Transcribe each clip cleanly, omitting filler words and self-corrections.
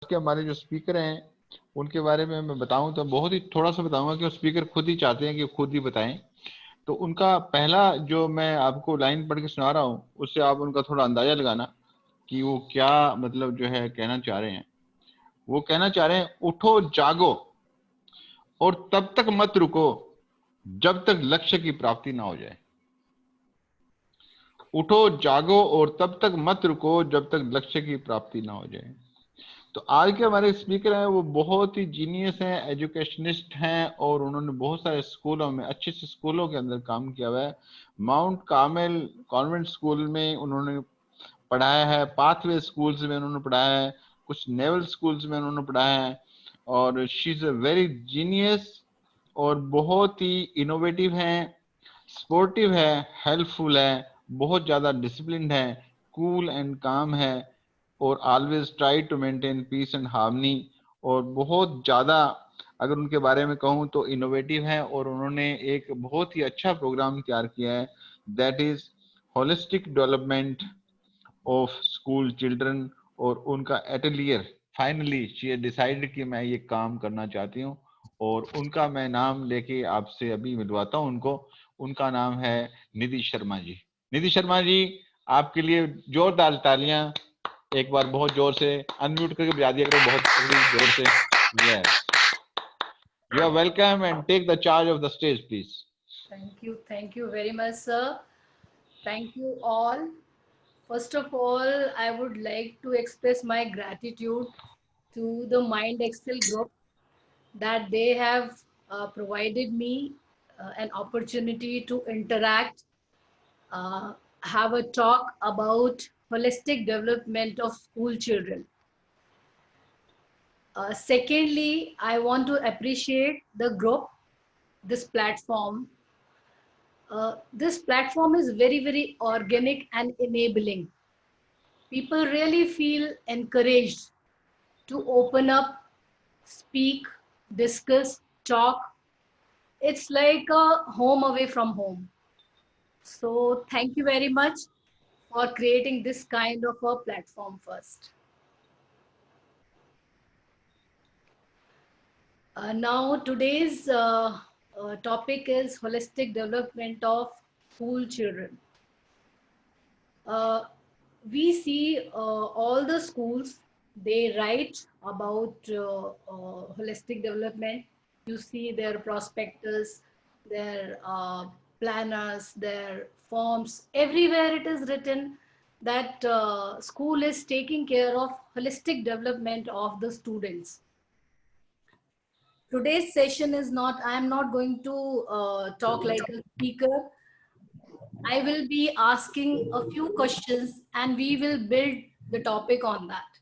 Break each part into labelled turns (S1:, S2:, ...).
S1: के हमारे जो स्पीकर हैं उनके बारे में मैं बताऊं तो बहुत ही थोड़ा सा बताऊंगा कि स्पीकर खुद ही चाहते हैं कि खुद ही बताएं। तो उनका पहला जो मैं आपको लाइन पढ़ के सुना रहा हूँ उससे आप उनका थोड़ा अंदाजा लगाना कि वो क्या मतलब जो है कहना चाह रहे हैं। वो कहना चाह रहे हैं, उठो जागो और तब तक मत रुको जब तक लक्ष्य की प्राप्ति ना हो जाए। उठो जागो और तब तक मत रुको जब तक लक्ष्य की प्राप्ति ना हो जाए। तो आज के हमारे स्पीकर हैं वो बहुत ही जीनियस हैं, एजुकेशनिस्ट हैं और उन्होंने बहुत सारे स्कूलों में, अच्छे से स्कूलों के अंदर काम किया हुआ है। माउंट कार्मेल कॉन्वेंट स्कूल में उन्होंने पढ़ाया है, पाथवे स्कूल्स में उन्होंने पढ़ाया है, कुछ नेवल स्कूल्स में उन्होंने पढ़ाया है। और she is a very genius और बहुत ही इनोवेटिव है, स्पोर्टिव है, हेल्पफुल है, बहुत ज्यादा डिसिप्लिन्ड है, कूल एंड काम है और always try to maintain peace and harmony. और बहुत ज्यादा अगर उनके बारे में कहूँ तो इनोवेटिव है और उन्होंने एक बहुत ही अच्छा प्रोग्राम तैयार किया है, that is holistic development of school children. और उनका एटलियर फाइनली शी डिसाइडेड कि मैं ये काम करना चाहती हूँ और उनका मैं नाम लेके आपसे अभी मिलवाता हूँ उनको। उनका नाम है निधि शर्मा जी। निधि शर्मा जी, आपके लिए जोरदार तालियां एक बार बहुत जोर से अनम्यूट करके बजा दिया करो, बहुत जोर से। Yes, you are welcome and take the charge of the stage please.
S2: Thank you very much, sir. Thank you all. First of all, I would like to express my gratitude to the Mind Excel group that they have provided me an opportunity to interact, uh, have a talk about holistic development of school children. Secondly, I want to appreciate the group, this platform. This platform is very, very organic and enabling. People really feel encouraged to open up, speak, discuss, talk. It's like a home away from home. So, thank you very much for creating this kind of a platform first. Now, today's topic is holistic development of school children. Uh, we see all the schools, they write about holistic development. You see their prospectus, their planners, their forms, everywhere it is written that school is taking care of holistic development of the students. Today's session is not, I am not going to talk like a speaker. I will be asking a few questions and we will build the topic on that.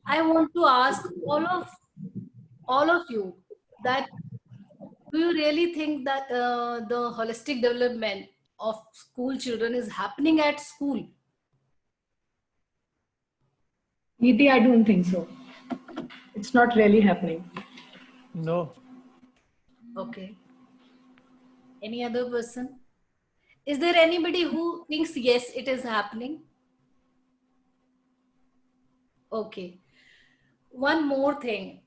S2: I want to ask all of you that do you really think that the holistic development of school children is happening at school?
S3: Niti, I don't think so. It's not really happening.
S4: No.
S2: Okay. Any other person? Is there anybody who thinks yes, it is happening? Okay. One more thing.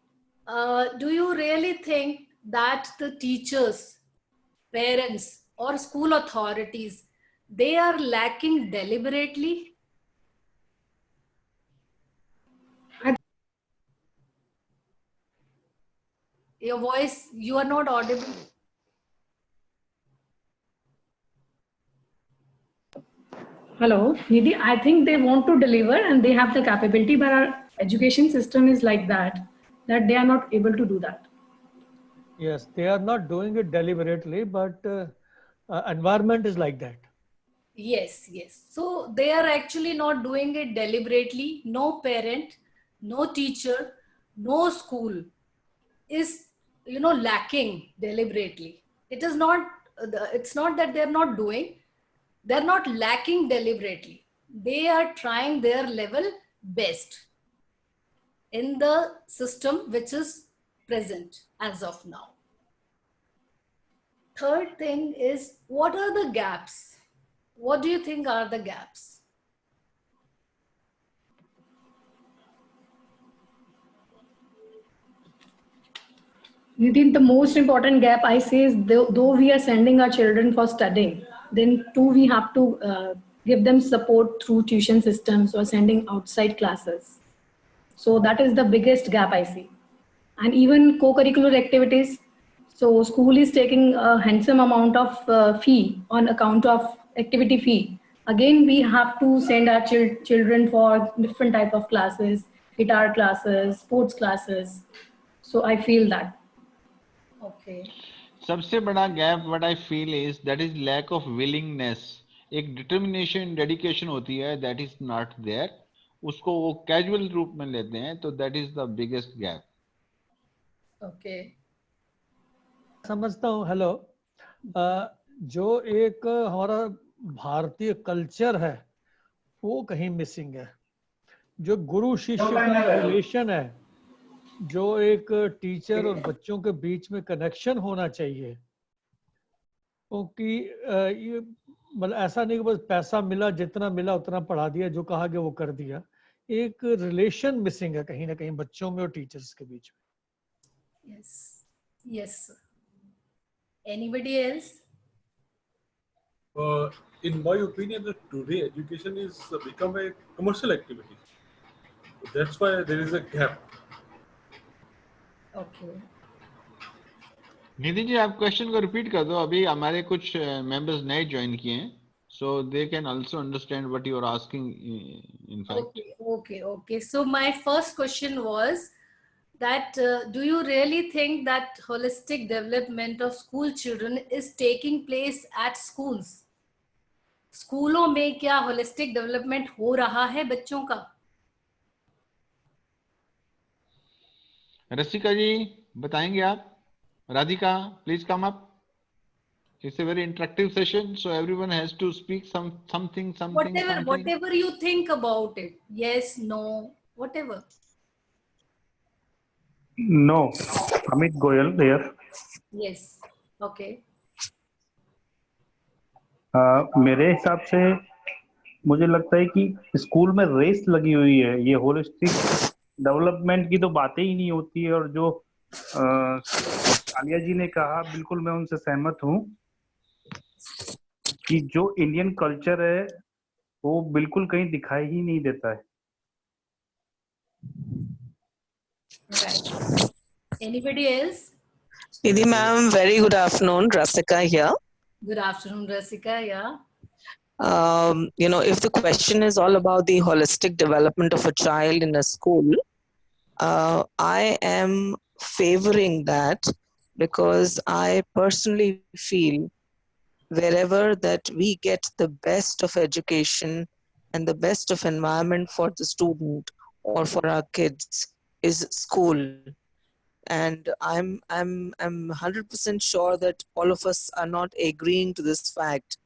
S2: Do you really think that the teachers, parents, or school authorities, they are lacking deliberately? Your voice, you are not audible.
S3: Hello, Nidhi, I think they want to deliver and they have the capability, but our education system is like that they are not able to do that.
S4: Yes, they are not doing it deliberately, but environment is like that.
S2: Yes, yes. So they are actually not doing it deliberately. No parent, no teacher, no school is, lacking deliberately. It is not, it's not that they're not doing, they're not lacking deliberately. They are trying their level best in the system which is present as of now. Third thing is, what are the gaps? What do you think are the gaps?
S3: Within the most important gap I say is though we are sending our children for studying, then too we have to give them support through tuition systems or sending outside classes. So that is the biggest gap I see. And even co-curricular activities. So school is taking a handsome amount of fee on account of activity fee. Again, we have to send our children for different type of classes, guitar classes, sports classes. So I feel that.
S2: Okay.
S1: सबसे बड़ा gap what I feel is that is lack of willingness. एक determination dedication होती है that is not there. उसको वो casual रूप में लेते हैं, तो that is the biggest gap.
S2: Okay.
S4: समझता हूँ. हेलो, जो एक हमारा भारतीय कल्चर है वो कहीं मिसिंग है. जो गुरु शिष्य का रिलेशन है, जो एक टीचर और बच्चों के बीच में कनेक्शन होना चाहिए, क्योंकि ये मतलब ऐसा नहीं कि बस पैसा मिला, जितना मिला उतना पढ़ा दिया, जो कहा गया वो कर दिया. एक रिलेशन मिसिंग है कहीं ना कहीं बच्चों में और टीचर्स के बीच में.
S2: Yes. Yes. Sir. Anybody else?
S5: In my opinion, that today education is become a commercial activity. That's why there is a gap.
S2: Okay.
S1: Nidhi ji, आप क्वेश्चन को रिपीट कर दो. अभी हमारे कुछ मेंबर्स नए ज्वाइन किए हैं, so they can also understand what you are asking in fact.
S2: Okay. So my first question was that do you really think that holistic development of school children is taking place at schools? स्कूलों में क्या holistic development हो रहा है बच्चों का?
S1: रसिका जी बताएंगे आप? Radhika, please come up. It's a very interactive session, so everyone has to speak something.
S2: Whatever you think about it. Yes, no, whatever.
S6: No, Amit Goyal here.
S2: Yes, okay.
S6: मेरे हिसाब से मुझे लगता है कि स्कूल में रेस लगी हुई है. ये होलिस्टिक डेवलपमेंट की तो बातें ही नहीं होती है. और जो आलिया जी ने कहा, बिल्कुल मैं उनसे सहमत हूँ कि जो इंडियन कल्चर है वो बिल्कुल कहीं दिखाई ही नहीं देता है.
S2: Right. Anybody else?
S7: Nidhi ma'am, very good afternoon. Rasika here.
S2: Good afternoon, Rasika. Yeah.
S7: If the question is all about the holistic development of a child in a school, I am favoring that, because I personally feel wherever that we get the best of education and the best of environment for the student or for our kids is school. And I'm 100% sure that all of us are not agreeing to this fact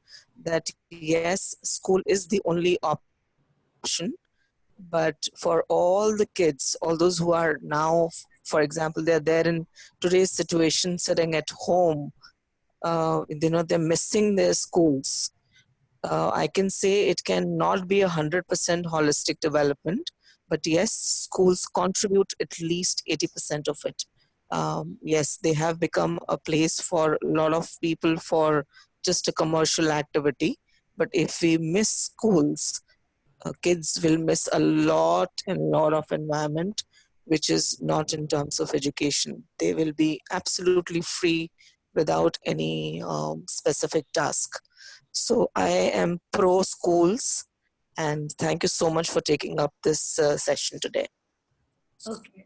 S7: that yes, school is the only option. But for all the kids, all those who are now, for example, they're there in today's situation sitting at home, they're missing their schools. I can say it cannot be 100% holistic development, but yes, schools contribute at least 80% of it. Yes, they have become a place for a lot of people for just a commercial activity. But if we miss schools, kids will miss a lot of environment, which is not in terms of education. They will be absolutely free without any specific task. So I am pro schools, and thank you so much for taking up this session today.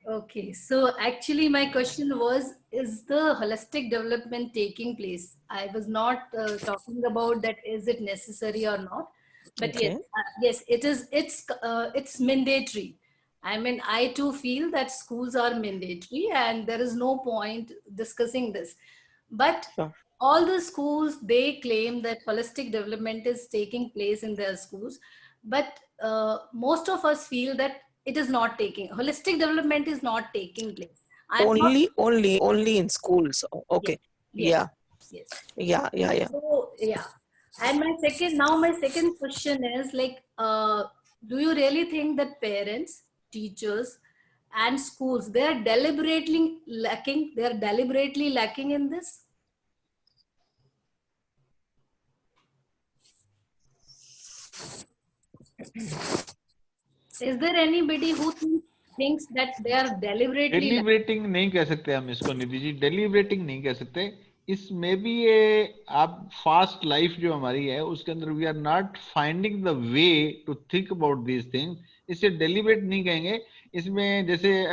S2: Okay. So actually my question was, is the holistic development taking place? I was not talking about that, is it necessary or not? But
S7: Okay.
S2: yes, it is. It's mandatory. I mean, I too feel that schools are mandatory, and there is no point discussing this. But
S7: Sure.
S2: all the schools, they claim that holistic development is taking place in their schools, but most of us feel that it is not taking. Holistic development is not taking place.
S7: Only in schools. Okay.
S2: Yes.
S7: Yeah.
S2: So yeah. And my second question is like, do you really think that parents, teachers, and schools, they are deliberately lacking. They are deliberately lacking in this. Is there anybody who thinks that they are deliberately
S1: डेलीब्रेटिंग नहीं कह सकते हम इसको निधि जी, डेलीब्रेटिंग नहीं कह सकते इसमें भी। ये आप फास्ट लाइफ जो हमारी है उसके अंदर we are not finding the way to think about these things, इसे डेलीब्रेट नहीं कहेंगे। इसमें जैसे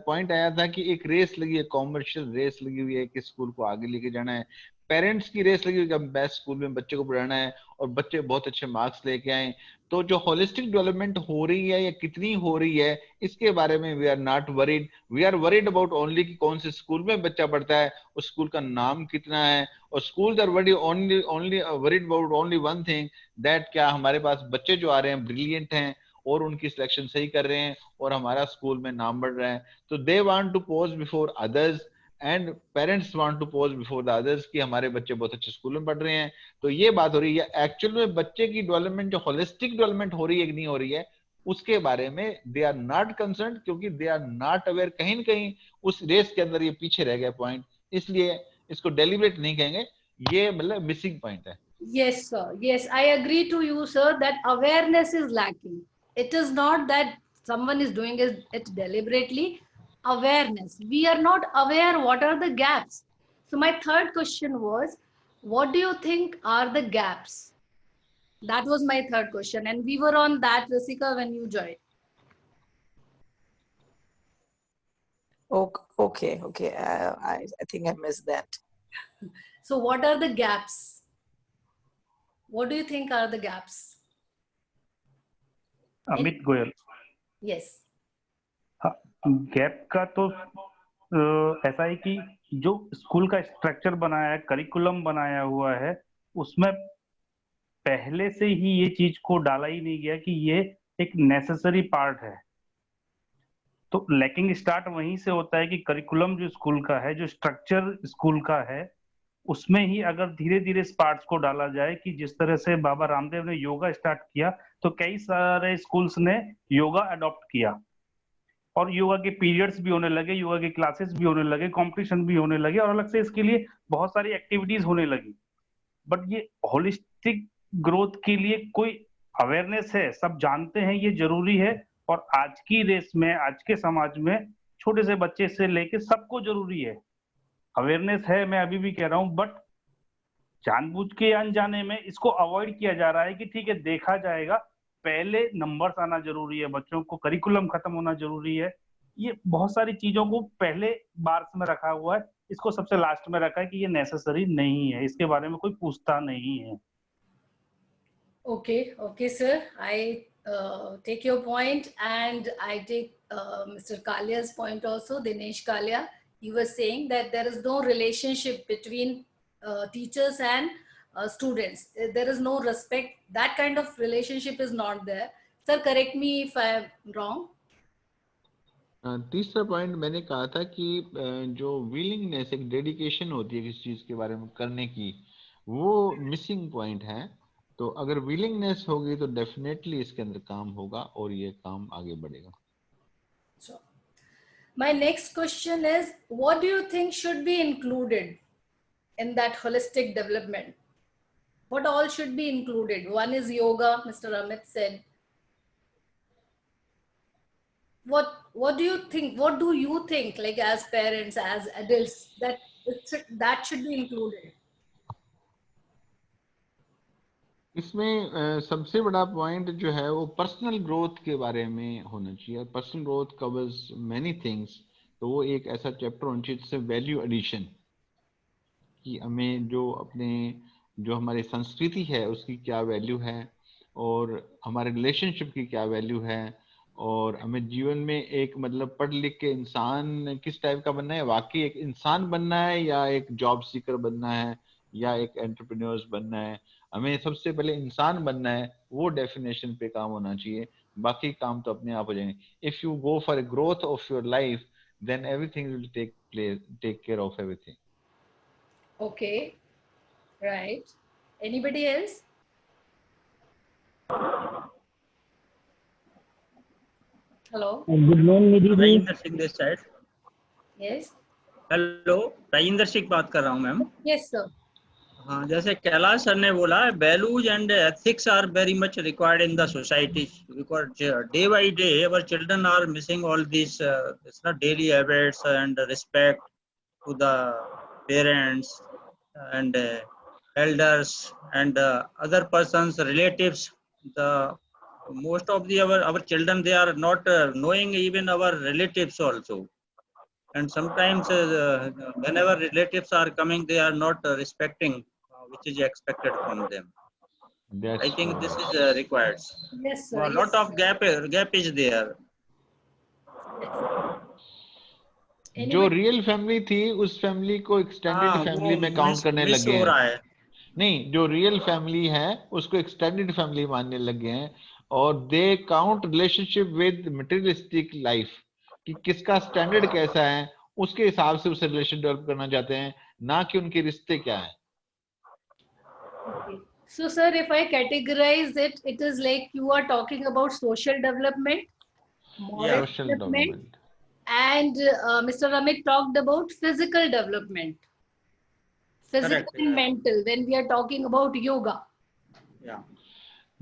S1: पॉइंट आया था कि एक रेस लगी है, कॉमर्शियल रेस लगी हुई है कि स्कूल को आगे लेके जाना है, पेरेंट्स की रेस लगी हुई है कि बेस्ट स्कूल में बच्चे को पढ़ाना है और बच्चे बहुत अच्छे मार्क्स लेके आए। तो जो होलिस्टिक डेवलपमेंट हो रही है या कितनी हो रही है इसके बारे में we are not worried. We are worried about only कि कौन से स्कूल में बच्चा पढ़ता है, उस स्कूल का नाम कितना है। और schools are worried only worried about only one thing, that क्या हमारे पास बच्चे जो आ रहे हैं ब्रिलियंट हैं और उनकी सिलेक्शन सही कर रहे हैं और हमारा स्कूल में नाम बढ़ रहा है। तो they want to pose before others and parents want to pose before the others कि हमारे बच्चे बहुत अच्छे स्कूल में पढ़ रहे हैं। तो ये बात हो रही है। एक्चुअल में बच्चे की डेवलपमेंट जो होलिस्टिक डेवलपमेंट हो रही है कि नहीं हो रही है उसके बारे में दे आर नॉट कंसर्न, क्योंकि दे आर नॉट अवेयर। कहीं ना कहीं उस रेस के अंदर ये पीछे रह गया पॉइंट, इसलिए इसको डेलिब्रेट नहीं कहेंगे, ये मतलब मिसिंग पॉइंट है।
S2: Yes, sir. Yes, I agree to you, sir, that awareness is lacking. It is not that someone is doing it deliberately. Awareness. We are not aware what are the gaps. So my third question was, what do you think are the gaps? That was my third question. And we were on that, Rasika, when you joined.
S7: Okay. I think I missed that.
S2: So what are the gaps? What do you think are the gaps?
S6: Amit Goyal.
S2: Yes.
S6: हाँ, gap का तो ऐसा है कि जो school का structure बनाया है, करिकुलम बनाया हुआ है, उसमें पहले से ही ये चीज को डाला ही नहीं गया कि ये एक नेसेसरी पार्ट है। तो लैकिंग स्टार्ट वहीं से होता है कि करिकुलम जो स्कूल का है, जो स्ट्रक्चर स्कूल का है, उसमें ही अगर धीरे धीरे इस पार्ट्स को डाला जाए कि जिस तरह से बाबा रामदेव ने योगा स्टार्ट किया तो कई सारे स्कूल्स ने योगा अडॉप्ट किया और योगा के पीरियड्स भी होने लगे, योगा के क्लासेस भी होने लगे, कंपटीशन भी होने लगे और अलग से इसके लिए बहुत सारी एक्टिविटीज होने लगी। बट ये होलिस्टिक ग्रोथ के लिए कोई अवेयरनेस है, सब जानते हैं ये जरूरी है। और आज की रेस में, आज के समाज में छोटे से बच्चे से लेके सबको जरूरी है, अवेयरनेस है, मैं अभी भी कह रहा हूं। बट जानबूझ के अनजाने में इसको अवॉइड किया जा रहा है कि ठीक है देखा जाएगा, पहले नंबर्स आना जरूरी है, बच्चों को करिकुलम खत्म होना जरूरी है। ये बहुत सारी चीजों को पहले बार्स में रखा हुआ है, इसको सबसे लास्ट में रखा है कि ये नेसेसरी नहीं है, इसके बारे में कोई पूछता नहीं है।
S2: Okay, sir. I take your point, and I take Mr. Kalia's point also. Dinesh Kalia, he was saying that there is no relationship between teachers and students. There is no respect. That kind of relationship is not there. Sir, correct me if I am wrong.
S1: तीसरा point मैंने कहा था कि जो willingness, एक dedication होती है किसी चीज के बारे में करने की, वो मिसिंग पॉइंट है। तो अगर विलिंगनेस होगी तो डेफिनेटली इसके अंदर काम होगा और ये काम आगे बढ़ेगा।
S2: Sure. My next question is, what do you think should be included in that holistic development? What all should be included? One is yoga, Mr. Amit said. What do you think? What do you think, like as parents, as adults, that should be included?
S1: इसमें सबसे बड़ा point जो है वो personal growth के बारे में होना चाहिए। Personal growth covers many things, तो वो एक ऐसा चैप्टर होना चाहिए जिससे वैल्यू एडिशन, कि हमें जो हमारी संस्कृति है उसकी क्या वैल्यू है और हमारे रिलेशनशिप की क्या वैल्यू है, और हमें जीवन में एक मतलब पढ़ लिख के इंसान किस टाइप का बनना है, वाकई एक इंसान बनना है या एक जॉब सीकर बनना है या एक एंटरप्रेन्योर्स बनना है। हमें सबसे पहले इंसान बनना है, वो डेफिनेशन पे काम होना चाहिए, बाकी काम तो अपने आप हो जाएंगे। If you go for a growth of your life then everything will take care of everything.
S2: Okay, right. Anybody else? Hello.
S8: Good morning Nidhi ji.
S9: Rajendra Singh this side.
S2: Yes.
S9: Hello, Rajendra Singh बात कर रहा हूँ मैम।
S2: Yes, sir.
S9: हाँ, जैसे कैलाश सर ने बोला, values and ethics are very much required in the society, because day by day our children are missing all these daily habits and respect to the parents and elders and other persons, relatives. The most of the our children, they are not knowing even our relatives also. And sometimes whenever relatives are coming, they are not respecting which is expected from them.
S1: That's
S9: I think this is required.
S2: Yes, sir.
S9: A lot of gap is there.
S1: जो real family थी उस family को extended family में count करने
S9: miss
S1: लगे
S9: हो रहा
S1: हैं।
S9: है।
S1: नहीं, जो रियल फैमिली है उसको एक्सटेंडेड फैमिली मानने लगे हैं और they count relationship with materialistic life, कि किसका स्टैंडर्ड कैसा है उसके हिसाब से उसे रिलेशन डेवलप करना चाहते हैं, ना कि उनके रिश्ते क्या है।
S2: Okay. So, sir, if I categorize it, it is like you are talking about social development, moral
S1: Social
S2: development, and Mr. Amit talked about physical development, physical
S9: Correct.
S2: and mental. When we are talking about yoga.
S9: Yeah.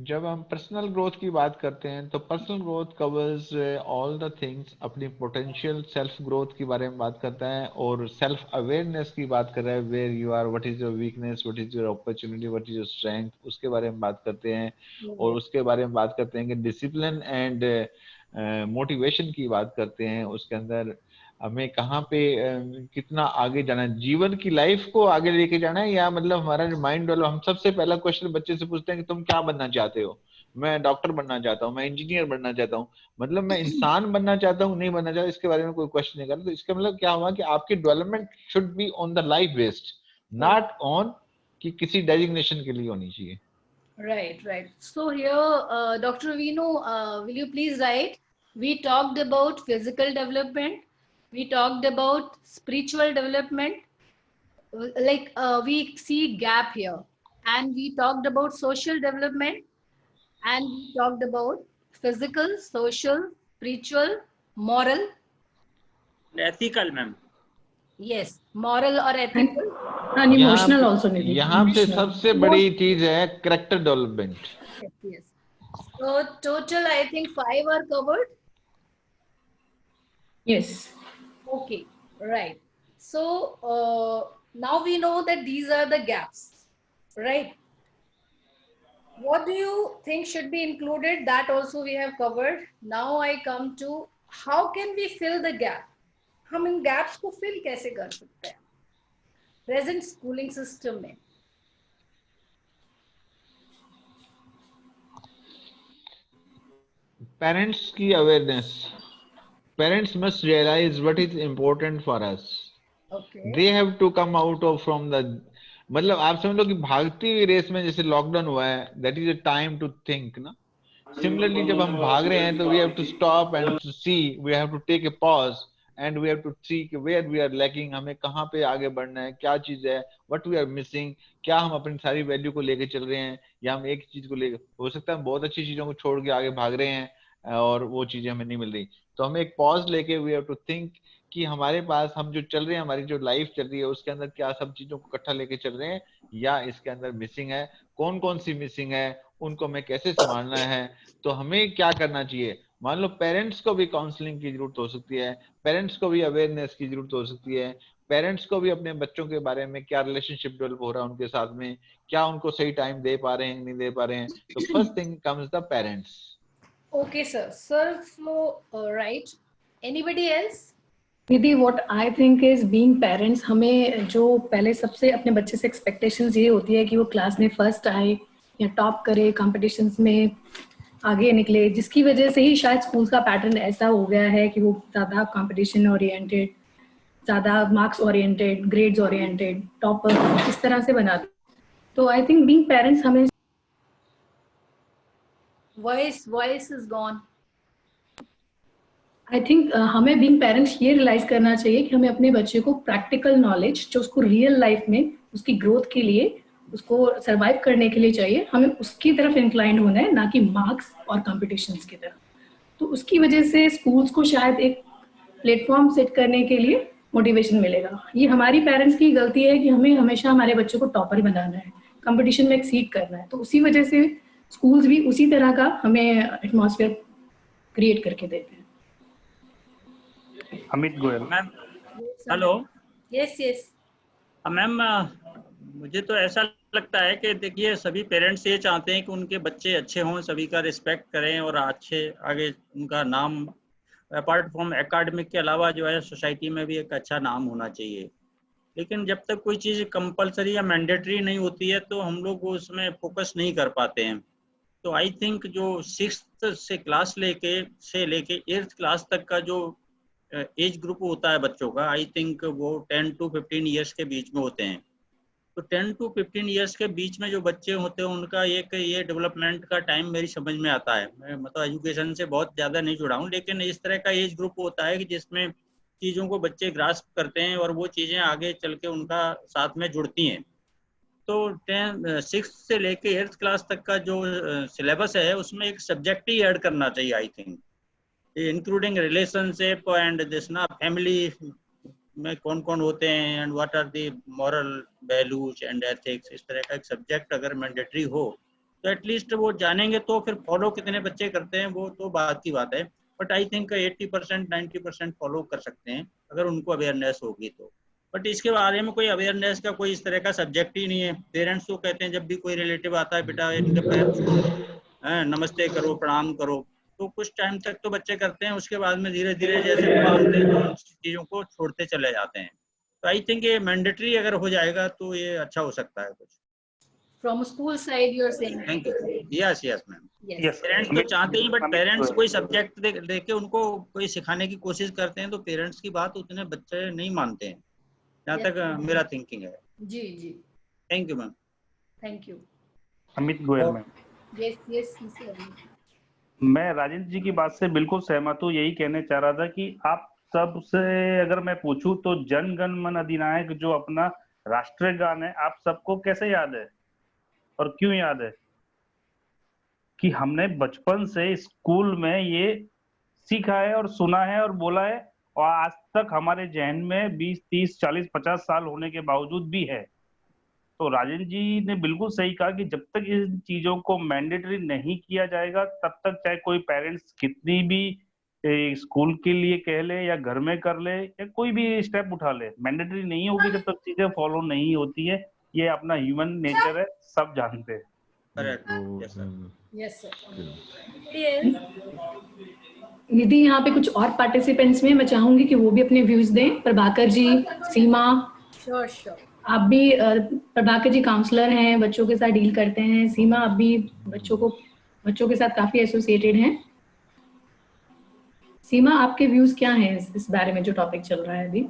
S1: जब हम personal growth की बात करते हैं तो personal growth covers all the things, अपनी potential self growth के बारे में बात करता है और सेल्फ अवेयरनेस की बात कर रहा है, where you are, what is your weakness, what is your opportunity, what is your strength, उसके बारे में बात करते हैं। और उसके बारे में बात करते हैं कि डिसिप्लिन एंड मोटिवेशन की बात करते हैं, उसके अंदर हमें कहाँ पे कितना आगे जाना है, जीवन की लाइफ को आगे लेके जाना है, या मतलब हमारा जो माइंड डेवलप। हम सबसे पहला क्वेश्चन बच्चे से पूछते हैं कि तुम क्या बनना चाहते हो? मैं डॉक्टर बनना चाहता हूँ, मैं इंजीनियर बनना चाहता हूँ, मतलब मैं इंसान बनना चाहता हूँ, नहीं बनना चाहता, इसके बारे में कोई क्वेश्चन नहीं करता। तो इसका मतलब क्या हुआ कि आपकी development should be on the life based, not on कि किसी डेजिग्नेशन के लिए होनी चाहिए।
S2: Right, right. So here, Dr. Vinu, will you please write? We talked about physical development. We talked about spiritual development. Like we see gap here, and we talked about social development, and we talked about physical, social, spiritual, moral.
S9: Ethical, ma'am.
S2: Yes, moral or ethical.
S3: And emotional also, Nidhi.
S1: यहाँ पे सबसे बड़ी चीज है character development.
S2: Yes, yes. So total, I think 5 are covered.
S3: Yes.
S2: Okay, right. So now we know that these are the gaps, right? What do you think should be included? That also we have covered. Now I come to how can we fill the gap? हम इन gaps को fill कैसे कर सकते हैं present schooling system में?
S1: Parents की awareness. Parents must realize what is important for us.
S2: Okay.
S1: They have to come out of from the, मतलब आप समझ लो कि भागती हुई रेस में जैसे लॉकडाउन हुआ है, that is a time to think ना। Similarly जब हम भाग रहे हैं तो we have to stop and to see, we have to take a pause and we have to see where we are lacking, हमें कहाँ पे आगे बढ़ना है, क्या चीज है, what we are missing, क्या हम अपनी सारी वैल्यू को लेके चल रहे हैं या हम एक चीज को लेकर, हो सकता है हम बहुत अच्छी चीजों को छोड़ के आगे भाग रहे हैं और वो चीजें हमें नहीं मिल रही। तो हमें एक पॉज लेके वी हैव टू थिंक कि हमारे पास हम जो चल रहे हैं, हमारी जो लाइफ चल रही है उसके अंदर क्या सब चीजों को इकट्ठा लेके चल रहे हैं या इसके अंदर मिसिंग है, कौन कौन सी मिसिंग है, उनको हमें कैसे संभालना है, तो हमें क्या करना चाहिए। मान लो पेरेंट्स को भी काउंसलिंग की जरूरत हो सकती है, पेरेंट्स को भी अवेयरनेस की जरूरत हो सकती है, पेरेंट्स को भी अपने बच्चों के बारे में क्या रिलेशनशिप डेवलप हो रहा है उनके साथ में, क्या उनको सही टाइम दे पा रहे हैं नहीं दे पा रहे हैं। तो first thing comes the parents.
S2: Okay, sir. Sir, so right. Anybody else?
S3: Nidhi, what I think is being parents, हमें जो पहले सबसे अपने बच्चे से expectations ये होती है कि वो क्लास में फर्स्ट आए या टॉप करे, कॉम्पिटिशन्स में आगे निकले, जिसकी वजह से ही शायद स्कूल का पैटर्न ऐसा हो गया है कि वो ज़्यादा कंपटीशन ओरिएंटेड, ज़्यादा marks oriented, grades oriented, topper इस तरह से बनाते। तो आई थिंक बीइंग पेरेंट्स हमें
S2: voice is gone.
S3: I think हमें बीइंग पेरेंट्स ये रियलाइज करना चाहिए कि हमें अपने बच्चे को प्रैक्टिकल नॉलेज जो उसको रियल लाइफ में उसकी ग्रोथ के लिए, उसको सरवाइव करने के लिए चाहिए, हमें उसकी तरफ इंक्लाइंड होना है, ना कि मार्क्स और कॉम्पिटिशन्स की तरफ। तो उसकी वजह से स्कूल्स को शायद एक प्लेटफॉर्म सेट करने के लिए मोटिवेशन मिलेगा। ये हमारी पेरेंट्स की गलती है कि हमें हमेशा हमारे बच्चों को टॉपर बनाना है, कंपटीशन में एक्सीड करना है, तो उसी वजह से स्कूल्स भी उसी तरह का हमें एटमॉस्फेयर क्रिएट करके देते हैं।
S6: Amit Goyal.
S9: Ma'am hello.
S2: Yes yes
S9: ma'am मुझे तो ऐसा लगता है कि देखिए सभी पेरेंट्स ये चाहते हैं कि उनके बच्चे अच्छे हों, सभी का रिस्पेक्ट करें और अच्छे आगे उनका नाम अपार्ट फ्रॉम एकेडमिक के अलावा जो है सोसाइटी में भी एक अच्छा नाम होना चाहिए। लेकिन जब तक कोई चीज़ कंपलसरी या मैंडेटरी नहीं होती है तो हम लोग उसमें फोकस नहीं कर पाते हैं। तो आई थिंक जो 6th से क्लास से लेके 8th क्लास तक का जो एज ग्रुप होता है बच्चों का, आई थिंक वो 10 to 15 ईयर्स के बीच में होते हैं। तो 10 to 15 ईयर्स के बीच में जो बच्चे होते हैं उनका ये डेवलपमेंट का टाइम मेरी समझ में आता है। मैं मतलब एजुकेशन से बहुत ज़्यादा नहीं जुड़ा हूँ, लेकिन इस तरह का एज ग्रुप होता है कि जिसमें चीज़ों को बच्चे ग्रास्प करते हैं और वो चीज़ें आगे चल के उनका साथ में जुड़ती हैं। तो 6th से लेके 8th क्लास तक का जो सिलेबस है उसमें एक सब्जेक्ट ही ऐड करना चाहिए I think, including relationship and this ना फैमिली में कौन कौन होते हैं and what are the moral values and ethics. इस तरह का एक सब्जेक्ट अगर मैंडेटरी हो तो एटलीस्ट वो जानेंगे, तो फिर फॉलो कितने बच्चे करते हैं वो तो बात की बात है, बट आई थिंक 80% 90% फॉलो कर सकते हैं अगर उनको अवेयरनेस होगी तो। बट इसके बारे में कोई अवेयरनेस का कोई इस तरह का सब्जेक्ट ही नहीं है। पेरेंट्स तो कहते हैं जब भी कोई रिलेटिव आता है बेटा इनके पैर छूओ, नमस्ते करो, प्रणाम करो, तो कुछ टाइम तक तो बच्चे करते हैं, उसके बाद में धीरे धीरे जैसे मानते हैं तो चीज़ों को छोड़ते चले जाते हैं। तो आई थिंक ये मैंडेटरी अगर हो जाएगा तो ये अच्छा हो सकता है कुछ।
S2: From school side you are saying.
S9: Thank you. Yes yes ma'am.
S6: Yes
S9: parents तो चाहते हैं, बट पेरेंट्स कोई सब्जेक्ट देके उनको कोई सिखाने की कोशिश करते हैं तो पेरेंट्स की बात उतने बच्चे नहीं मानते हैं, जहाँ तक मेरा थिंकिंग है।
S2: जी जी
S9: thank you ma'am.
S2: Thank you.
S6: Amit Goyal ma'am.
S2: Yes yes
S6: मैं राजेंद्र जी की बात से बिल्कुल सहमत हूँ। यही कहने चाह रहा था कि आप सबसे अगर मैं पूछूं तो जन गण मन अधिनायक जो अपना राष्ट्रीय गान है, आप सबको कैसे याद है और क्यों याद है? कि हमने बचपन से स्कूल में ये सीखा है और सुना है और बोला है, और आज तक हमारे जहन में 20, 30, 40, 50 साल होने के बावजूद भी है। तो राजेंद्र जी ने बिल्कुल सही कहा कि जब तक इन चीजों को मैंडेटरी नहीं किया जाएगा तब तक चाहे कोई पेरेंट्स कितनी भी स्कूल के लिए कह ले या घर में कर ले या कोई भी स्टेप उठा ले, मैंडेटरी नहीं होगी जब तक चीजें फॉलो नहीं होती है। ये अपना ह्यूमन नेचर है, सब जानते हैं।
S9: Correct. Yes sir.
S2: Yes sir.
S3: यदि यहाँ पे कुछ और पार्टिसिपेंट्स में मैं चाहूंगी कि वो भी अपने व्यूज दें। प्रभाकर जी, सीमा।
S2: Sure sure.
S3: आप भी प्रभाकर जी काउंसलर हैं, बच्चों के साथ डील करते हैं। सीमा आप भी बच्चों के साथ काफी एसोसिएटेड हैं। सीमा आपके व्यूज क्या हैं इस बारे में जो टॉपिक चल रहा है अभी?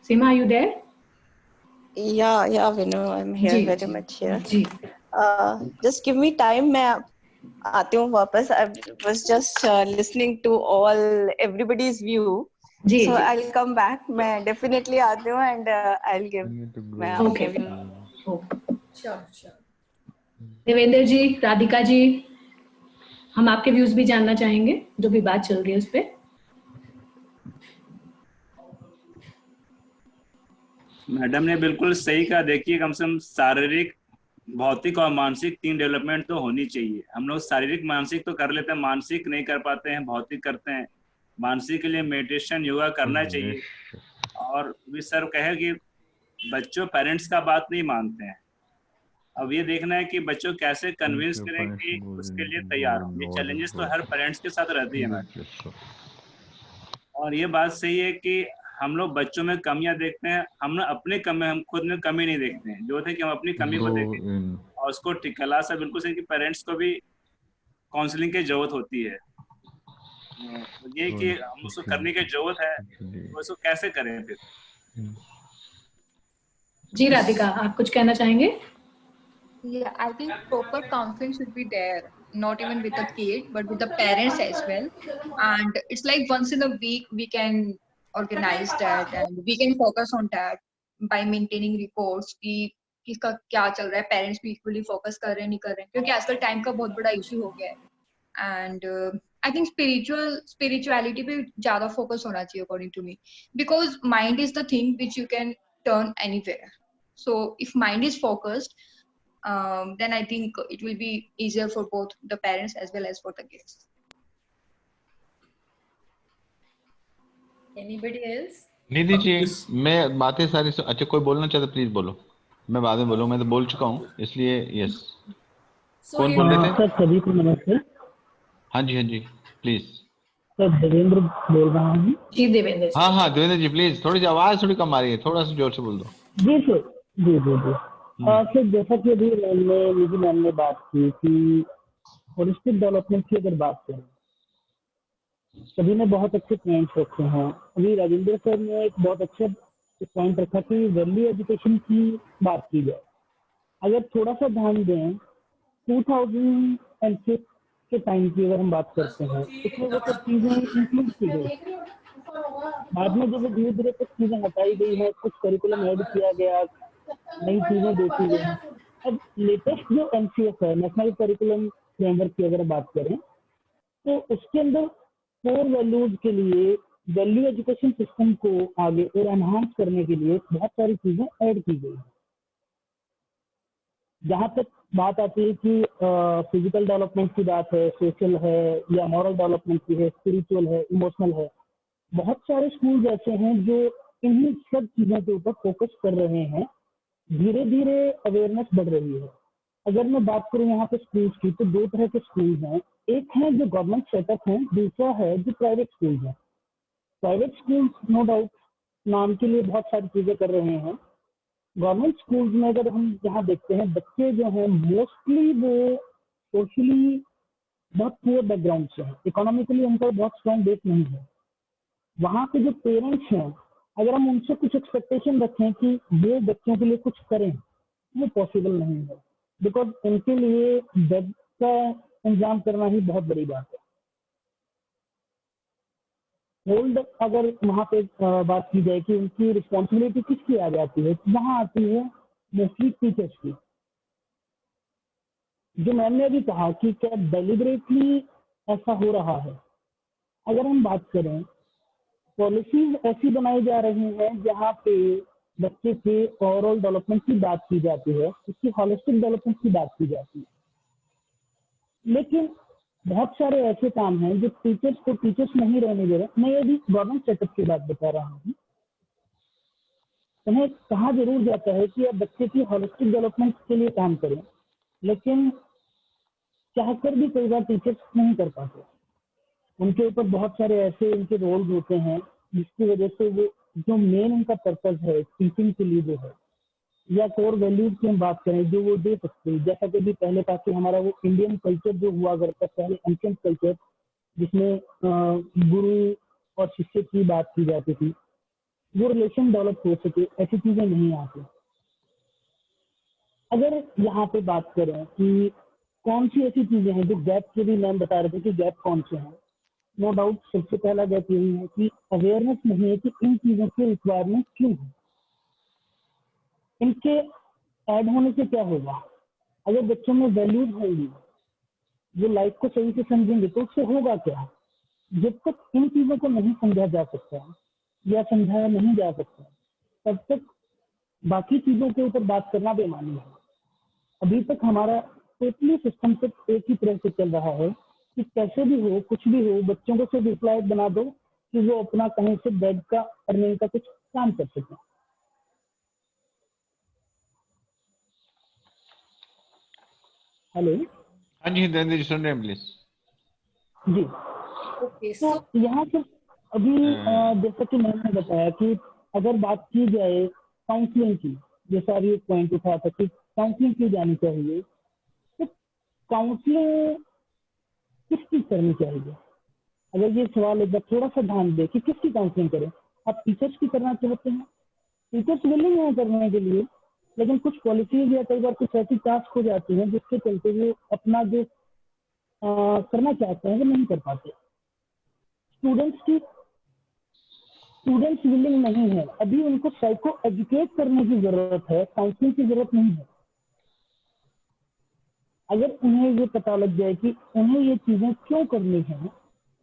S3: Seema are you there?
S7: Yeah Vinu, I'm here very much here.
S3: जी
S7: Just give me time, मैं आती हूँ वापस. I was just listening to everybody's view.
S3: Ji
S7: So
S3: ji
S7: I'll come back. मैं definitely आती हूँ and I'll give मैं
S3: Okay.
S7: अपने view.
S2: Sure sure.
S3: Devendra ji, Radhika ji, हम आपके व्यूज भी जानना चाहेंगे जो भी बात चल रही है उस पे।
S8: मैडम ने बिल्कुल सही कहा। देखिए कम से कम शारीरिक, भौतिक और मानसिक 3 डेवलपमेंट तो होनी चाहिए। हम लोग शारीरिक मानसिक तो कर लेते हैं, मानसिक नहीं कर पाते हैं, भौतिक करते हैं। मानसिक के लिए मेडिटेशन योगा करना चाहिए। और भी सर कहे कि बच्चों पेरेंट्स का बात नहीं मानते हैं। अब ये देखना है कि बच्चों कैसे कन्विंस करें कि उसके लिए तैयार हो। ये चैलेंजेस तो हर पेरेंट्स के साथ रहती है मैडम। और ये बात सही है कि हम लोग बच्चों में कमियां देखते हैं, हम अपने कमी, हम खुद में कमी नहीं देखते हैं। जो थे कि हम अपनी कमी को देखें और उसको टिकला सा बिल्कुल सही कि पेरेंट्स को भी काउंसलिंग की जरूरत होती है। ये कि हम उसको करने की जरूरत है, तो उसको कैसे करें फिर?
S3: जी राधिका, आप कुछ कहना चाहेंगे?
S10: Yeah, I think proper counseling should be there, not even with the kid, but with the parents as well. And it's like once in a week we can organize that and we can focus on that by maintaining reports कि किसका क्या चल रहा है, parents भी equally focus कर रहे हैं नहीं कर रहे हैं, क्योंकि आजकल टाइम का बहुत बड़ा इशू हो गया है। एंड आई थिंक स्पिरिचुअलिटी पे ज्यादा फोकस होना चाहिए according to me, because mind is the thing which you can turn anywhere. So if mind is focused, then I think it will be easier for both the parents as well as for the kids.
S2: Anybody else?
S1: Nidhi ji, मैं बातें सारी अच्छा कोई बोलना चाहता please बोलो, मैं बाद में बोलूँ, मैं तो बोल चुका हूँ इसलिए. यस, कौन बोल रहे थे?
S11: सर सभी को नमस्ते.
S1: हाँ जी, हाँ जी, प्लीज.
S11: सर देवेंद्र बोल रहा हूँ.
S3: जी देवेंद्र.
S1: हाँ हाँ देवेंद्र जी प्लीज, थोड़ी सी आवाज थोड़ी कम आ रही है, थोड़ा सा जोर से बोल दो.
S11: जी सर. जी जी जी. सर जैसा कि अभी निधि मैम ने बात की कि होलिस्टिक डेवलपमेंट की अगर बात करें, सभी ने बहुत अच्छे पॉइंट्स रखे हैं. अभी राजेंद्र सर ने एक बहुत अच्छा पॉइंट रखा कि वैल्यू एजुकेशन की बात की जाए. अगर थोड़ा सा ध्यान दें 2006 के टाइम की अगर हम बात करते हैं, इसमें वो सब चीजें इंक्लूड की गई. बाद में जब धीरे धीरे कुछ चीजें हटाई गई है, कुछ करिकुलम ऐड किया गया, नई चीजें देखी गई. अब लेटेस्ट जो NCF है, नेशनल करिकुलम फ्रेमवर्क की अगर बात करें, तो उसके अंदर कोर वैल्यूज के लिए वैल्यू एजुकेशन सिस्टम को आगे और एनहांस करने के लिए बहुत सारी चीजें ऐड की गई. जहां तक बात आती है कि फिजिकल डेवलपमेंट की बात है, सोशल है या मॉरल डेवलपमेंट की है, स्पिरिचुअल है, इमोशनल है, बहुत सारे स्कूल ऐसे हैं जो इन्हीं सब चीजों के ऊपर फोकस कर रहे हैं. धीरे धीरे अवेयरनेस बढ़ रही है. अगर मैं बात करूं यहाँ पे स्कूल्स की, तो दो तरह के स्कूल हैं. एक है जो गवर्नमेंट सेटअप है, दूसरा है जो प्राइवेट स्कूल है. प्राइवेट स्कूल नो डाउट नाम के लिए बहुत सारी चीजें कर रहे हैं. गवर्नमेंट स्कूल्स में अगर हम यहाँ देखते हैं, बच्चे जो हैं मोस्टली वो सोशली बहुत पुअर बैकग्राउंड से हैं, इकोनॉमिकली उनका बहुत स्ट्रॉन्ग बेस नहीं है. वहाँ पे जो पेरेंट्स हैं, अगर हम उनसे कुछ एक्सपेक्टेशन रखें कि वो बच्चों के लिए कुछ करें, वो पॉसिबल नहीं है. बिकॉज उनके लिए बेड का इंतजाम करना ही बहुत बड़ी बात है. होल्ड अगर वहाँ पे बात की जाए कि उनकी रिस्पॉन्सिबिलिटी किसकी आ जाती है, वहाँ आती है मोस्टली टीचर्स की. जो मैम ने अभी कहा कि क्या डेलिबरेटली ऐसा हो रहा है, अगर हम बात करें, पॉलिसीज ऐसी बनाई जा रही हैं जहाँ पे बच्चे के ओवरऑल डेवलपमेंट की बात की जाती है, उसकी होलिस्टिक डेवलपमेंट की बात की जाती है. लेकिन बहुत सारे ऐसे काम हैं जो टीचर्स को टीचर्स नहीं रहने दे रहे. मैं अभी गवर्नमेंट सेटअप की बात बता रहा हूँ. उन्हें कहा जरूर जाता है कि आप बच्चे की होलिस्टिक डेवलपमेंट के लिए काम करें, लेकिन चाहकर भी कई बार टीचर्स नहीं कर पाते. उनके ऊपर बहुत सारे ऐसे उनके रोल्स होते हैं जिसकी वजह से वो जो मेन उनका पर्पज है टीचिंग के लिए जो है, या कोर वैल्यूज की हम बात करें जो वो दे सकते हैं. जैसा कि भी पहले कहा कि हमारा वो इंडियन कल्चर जो हुआ करता पहले, एंशिएंट कल्चर, जिसमें गुरु और शिष्य की बात की जाती थी, वो रिलेशन डेवलप हो सके, ऐसी चीजें नहीं आती. अगर यहाँ पे बात करें कि कौन सी ऐसी चीजें हैं जो गैप के भी मैम बता रहे थे कि गैप कौन से हैं, नो डाउट सबसे पहला गैप यही है कि अवेयरनेस नहीं है कि इन चीजों की रिक्वायरमेंट क्यों है. इनके ऐड होने से क्या होगा, अगर बच्चों में वैल्यूज होंगी, जो लाइफ को सही से समझेंगे, तो उससे होगा क्या. जब तक इन चीजों को नहीं समझा जा सकता या समझाया नहीं जा सकता, तब तक बाकी चीजों के ऊपर बात करना बेमानी है. अभी तक हमारा टोटली सिस्टम सिर्फ एक ही तरह से चल रहा है कि कैसे भी हो, कुछ भी हो, बच्चों को सिर्फ एम्प्लॉयड बना दो कि वो अपना कहीं से बेड का अर्निंग का कुछ काम कर सके. हेलो.
S1: हाँ जी देवेंद्र जी, सुन रहे हैं प्लीज.
S11: जी. तो यहाँ पर अभी जैसा कि मैंने बताया कि अगर बात की जाए काउंसलिंग की, जैसा अभी एक पॉइंट उठाया था कि काउंसलिंग की जानी चाहिए, तो काउंसलिंग किसकी करनी चाहिए. अगर ये सवाल एक बार थोड़ा सा ध्यान दे कि किसकी काउंसलिंग करें. आप टीचर्स की करना चाहते हैं, टीचर्स विलिंग है करने के लिए, लेकिन कुछ पॉलिसीज या कई बार कुछ ऐसी टास्क हो जाती हैं जिसके चलते वो अपना जो करना चाहते हैं वो नहीं कर पाते. स्टूडेंट्स विलिंग नहीं है. अभी उनको साइको एजुकेट करने की जरूरत है, काउंसलिंग की जरूरत नहीं है. अगर उन्हें ये पता लग जाए कि उन्हें ये चीजें क्यों करनी है,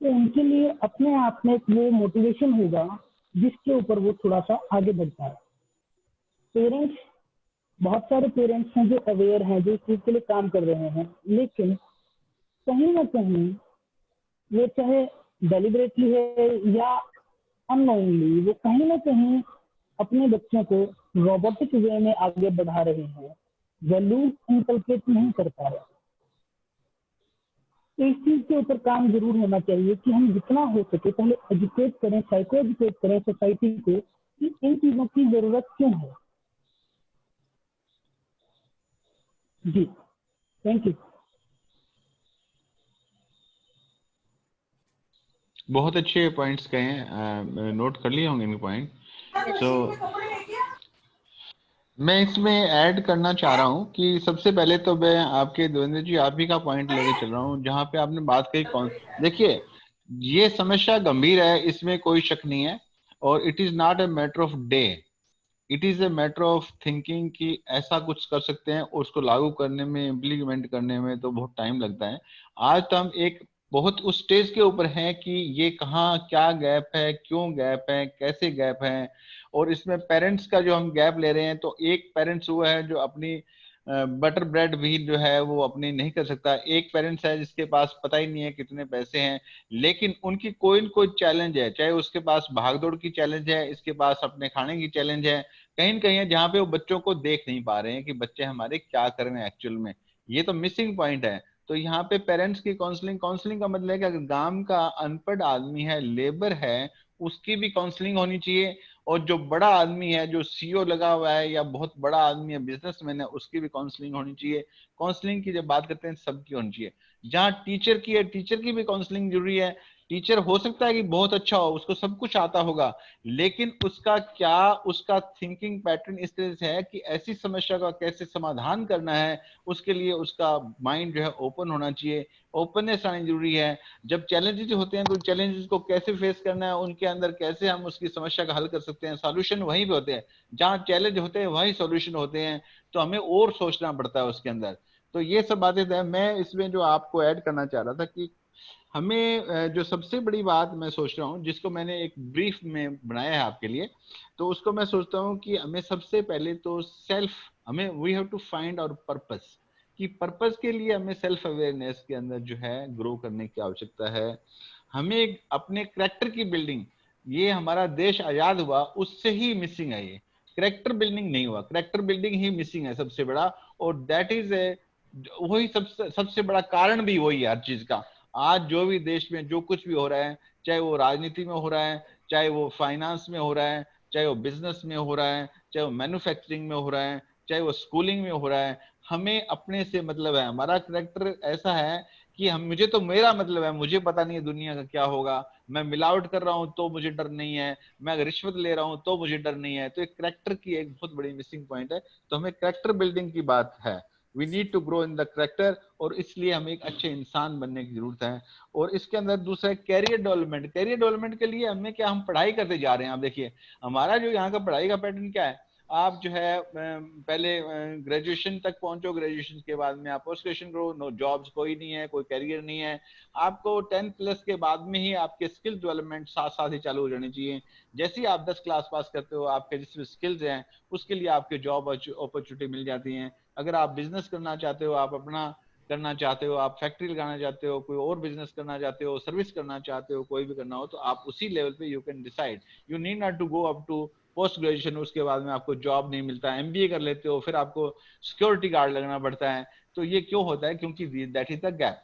S11: तो उनके लिए अपने आप में वो मोटिवेशन होगा जिसके ऊपर वो थोड़ा सा आगे बढ़ता है। पेरेंट्स, बहुत सारे पेरेंट्स हैं जो अवेयर हैं, जो इस चीज के लिए काम कर रहे हैं, लेकिन कहीं ना कहीं वो चाहे डेलिबरेटली है या अननोइंगली, वो कहीं ना कहीं अपने बच्चों को रोबोटिक वे में आगे बढ़ा रहे हैं, वैल्यू इनकलकेट नहीं कर पा रहे। तो इस चीज के ऊपर काम जरूर होना चाहिए कि हम जितना हो सके पहले एजुकेट करें, साइको एजुकेट करें सोसाइटी को कि इन चीजों की जरूरत क्यों है। जी, थैंक यू।
S1: बहुत अच्छे पॉइंट्स कहे हैं, नोट कर लिए होंगे इनके पॉइंट। सो मैं इसमें ऐड करना चाह रहा हूँ कि सबसे पहले तो मैं आपके देवेंद्र जी आप ही का पॉइंट लेके चल रहा हूँ, जहाँ पे आपने बात कही कौन, देखिए ये समस्या गंभीर है, इसमें कोई शक नहीं है, और it is not a matter of day, it is a matter of thinking कि ऐसा कुछ कर सकते हैं, और उसको लागू करने में, इम्प्लीमेंट करने में तो बहुत टाइम लगता है। आज तो हम एक बहुत उस स्टेज के ऊपर हैं कि ये कहाँ क्या गैप है, क्यों गैप है, कैसे गैप है, और इसमें पेरेंट्स का जो हम गैप ले रहे हैं, तो एक पेरेंट्स वो है जो अपनी बटर ब्रेड भी जो है वो अपनी नहीं कर सकता, एक पेरेंट्स है जिसके पास पता ही नहीं है कितने पैसे हैं, लेकिन उनकी कोई न कोई चैलेंज है, चाहे उसके पास भागदौड़ की चैलेंज है, इसके पास अपने खाने की चैलेंज है, कहीं न कहीं है जहाँ पे वो बच्चों को देख नहीं पा रहे हैं कि बच्चे हमारे क्या कर रहे हैं एक्चुअल में, ये तो मिसिंग पॉइंट है। तो यहाँ पे पेरेंट्स की काउंसलिंग, काउंसलिंग का मतलब है कि अगर गांव का अनपढ़ आदमी है, लेबर है, उसकी भी काउंसलिंग होनी चाहिए, और जो बड़ा आदमी है, जो सीईओ लगा हुआ है या बहुत बड़ा आदमी है, बिजनेसमैन है, उसकी भी काउंसलिंग होनी चाहिए। काउंसलिंग की जब बात करते हैं सबकी होनी चाहिए। जहाँ टीचर की है, टीचर की भी काउंसलिंग जरूरी है। टीचर हो सकता है कि बहुत अच्छा हो, उसको सब कुछ आता होगा, लेकिन उसका क्या, उसका थिंकिंग पैटर्न इस तरह से है कि ऐसी समस्या का कैसे समाधान करना है, उसके लिए उसका माइंड जो है ओपन होना चाहिए, ओपननेस आनी जरूरी है। जब चैलेंजेस होते हैं तो चैलेंजेस को कैसे फेस करना है, उनके अंदर कैसे हम उसकी समस्या का हल कर सकते हैं, सॉल्यूशन वहीं पे होते हैं, जहाँ चैलेंज होते हैं वहीं सॉल्यूशन होते हैं, तो हमें और सोचना पड़ता है उसके अंदर। तो ये सब बातें थे। मैं इसमें जो आपको ऐड करना चाह रहा था कि हमें जो सबसे बड़ी बात मैं सोच रहा हूँ, जिसको मैंने एक ब्रीफ में बनाया है आपके लिए, तो उसको मैं सोचता हूँ कि हमें सबसे पहले तो हमें we have to find our purpose, कि पर्पस के लिए हमें सेल्फ अवेयरनेस के अंदर जो है ग्रो करने की आवश्यकता है। हमें अपने करेक्टर की बिल्डिंग, ये हमारा देश आजाद हुआ उससे ही मिसिंग है, ये करेक्टर बिल्डिंग नहीं हुआ, करेक्टर बिल्डिंग ही मिसिंग है सबसे बड़ा, और दैट इज ए वही सबसे बड़ा कारण भी वही है हर चीज का। आज जो भी देश में जो कुछ भी हो रहा है, चाहे वो राजनीति में हो रहा है, चाहे वो फाइनेंस में हो रहा है, चाहे वो बिजनेस में हो रहा है, चाहे वो मैन्युफैक्चरिंग में हो रहा है, चाहे वो स्कूलिंग में हो रहा है, हमें अपने से मतलब है। हमारा करेक्टर ऐसा है कि हम, मुझे तो मेरा मतलब है, मुझे पता नहीं है दुनिया का क्या होगा, मैं मिलावट कर रहा हूं तो मुझे डर नहीं है, मैं अगर रिश्वत ले रहा हूं तो मुझे डर नहीं है। तो एक करेक्टर की एक बहुत बड़ी मिसिंग पॉइंट है। तो हमें करेक्टर बिल्डिंग की बात है, we need to grow in the character, और इसलिए हमें एक अच्छे इंसान बनने की जरूरत है। और इसके अंदर दूसरा है कैरियर डेवलपमेंट। कैरियर डेवलपमेंट के लिए हमें क्या, हम पढ़ाई करते जा रहे हैं। आप देखिए हमारा जो यहाँ का पढ़ाई का पैटर्न क्या है, आप जो है पहले ग्रेजुएशन तक पहुंचो, ग्रेजुएशन के बाद में आप पोस्ट ग्रेजुएशन करो, नो जॉब्स, कोई नहीं है, कोई कैरियर नहीं है। आपको 10+ के बाद में ही आपके स्किल डेवलपमेंट साथ साथ ही चालू हो जानी चाहिए। जैसे ही आप 10 क्लास पास करते हो, आपके जिसमें स्किल्स हैं उसके लिए आपके जॉब अपॉर्चुनिटी मिल जाती हैं। अगर आप बिजनेस करना चाहते हो, आप अपना करना चाहते हो, आप फैक्ट्री लगाना चाहते हो, कोई और बिजनेस करना चाहते हो, सर्विस करना चाहते हो, कोई भी करना हो, तो आप उसी लेवल पे you can decide, you need not to go up to post graduation. उसके बाद में आपको जॉब नहीं मिलता है, एमबीए कर लेते हो, फिर आपको सिक्योरिटी गार्ड लगना पड़ता है। तो ये क्यों होता है? क्योंकि दैट इज द गैप।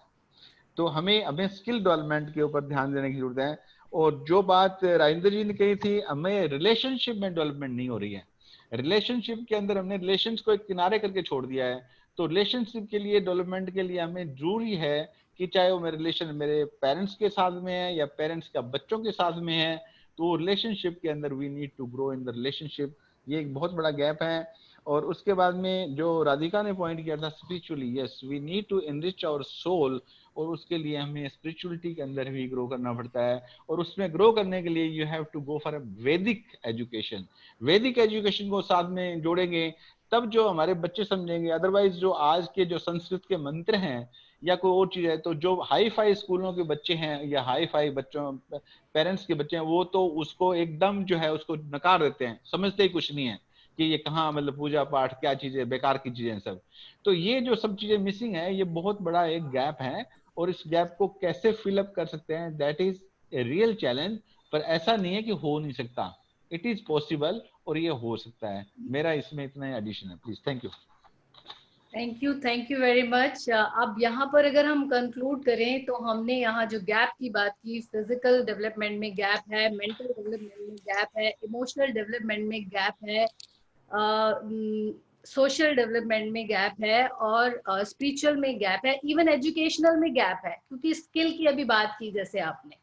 S1: तो हमें स्किल डेवलपमेंट के ऊपर ध्यान देने की जरूरत है। और जो बात राजेंद्र जी ने कही थी, हमें रिलेशनशिप में डेवलपमेंट नहीं हो रही है। रिलेशनशिप के अंदर हमने रिलेशंस को एक किनारे करके छोड़ दिया है। तो रिलेशनशिप के लिए, डेवलपमेंट के लिए हमें जरूरी है कि चाहे वो मेरे रिलेशन मेरे पेरेंट्स के साथ में है या पेरेंट्स का बच्चों के साथ में है, तो रिलेशनशिप के अंदर we need to grow in the relationship. ये एक बहुत बड़ा गैप है। और उसके बाद में जो राधिका ने पॉइंट किया था spiritually, yes we need to enrich our soul, और उसके लिए हमें स्पिरिचुअलिटी के अंदर भी ग्रो करना पड़ता है। और उसमें ग्रो करने के लिए you have to go for a Vedic education. वैदिक एजुकेशन को साथ में जोड़ेंगे तब जो हमारे बच्चे समझेंगे। अदरवाइज जो आज के जो संस्कृत के मंत्र हैं, या कोई और चीज है, तो जो हाई फाई स्कूलों के बच्चे हैं या हाई फाई बच्चों पेरेंट्स के बच्चे हैं, वो तो उसको एकदम जो है उसको नकार देते हैं, समझते ही कुछ नहीं है कि ये कहाँ मतलब पूजा पाठ क्या चीजें, बेकार की चीजें सब। तो ये जो सब चीजें मिसिंग है, ये बहुत बड़ा एक गैप है, और इस गैप को कैसे फिलअप कर सकते हैं, that is a real challenge. पर ऐसा नहीं है कि हो नहीं सकता, इट इज पॉसिबल, और ये हो सकता है। मेरा इसमें इतना ही एडिशन है। Please, thank you.
S2: Thank you very much. अब यहाँ पर अगर हम कंक्लूड करें तो हमने यहाँ जो गैप की बात की, फिजिकल डेवलपमेंट में गैप है, मेंटल डेवलपमेंट में गैप है, इमोशनल डेवलपमेंट में गैप है, सोशल डेवलपमेंट में गैप है, और स्पिरिचुअल में गैप है, इवन एजुकेशनल में गैप है, क्योंकि स्किल की अभी बात की जैसे आपने।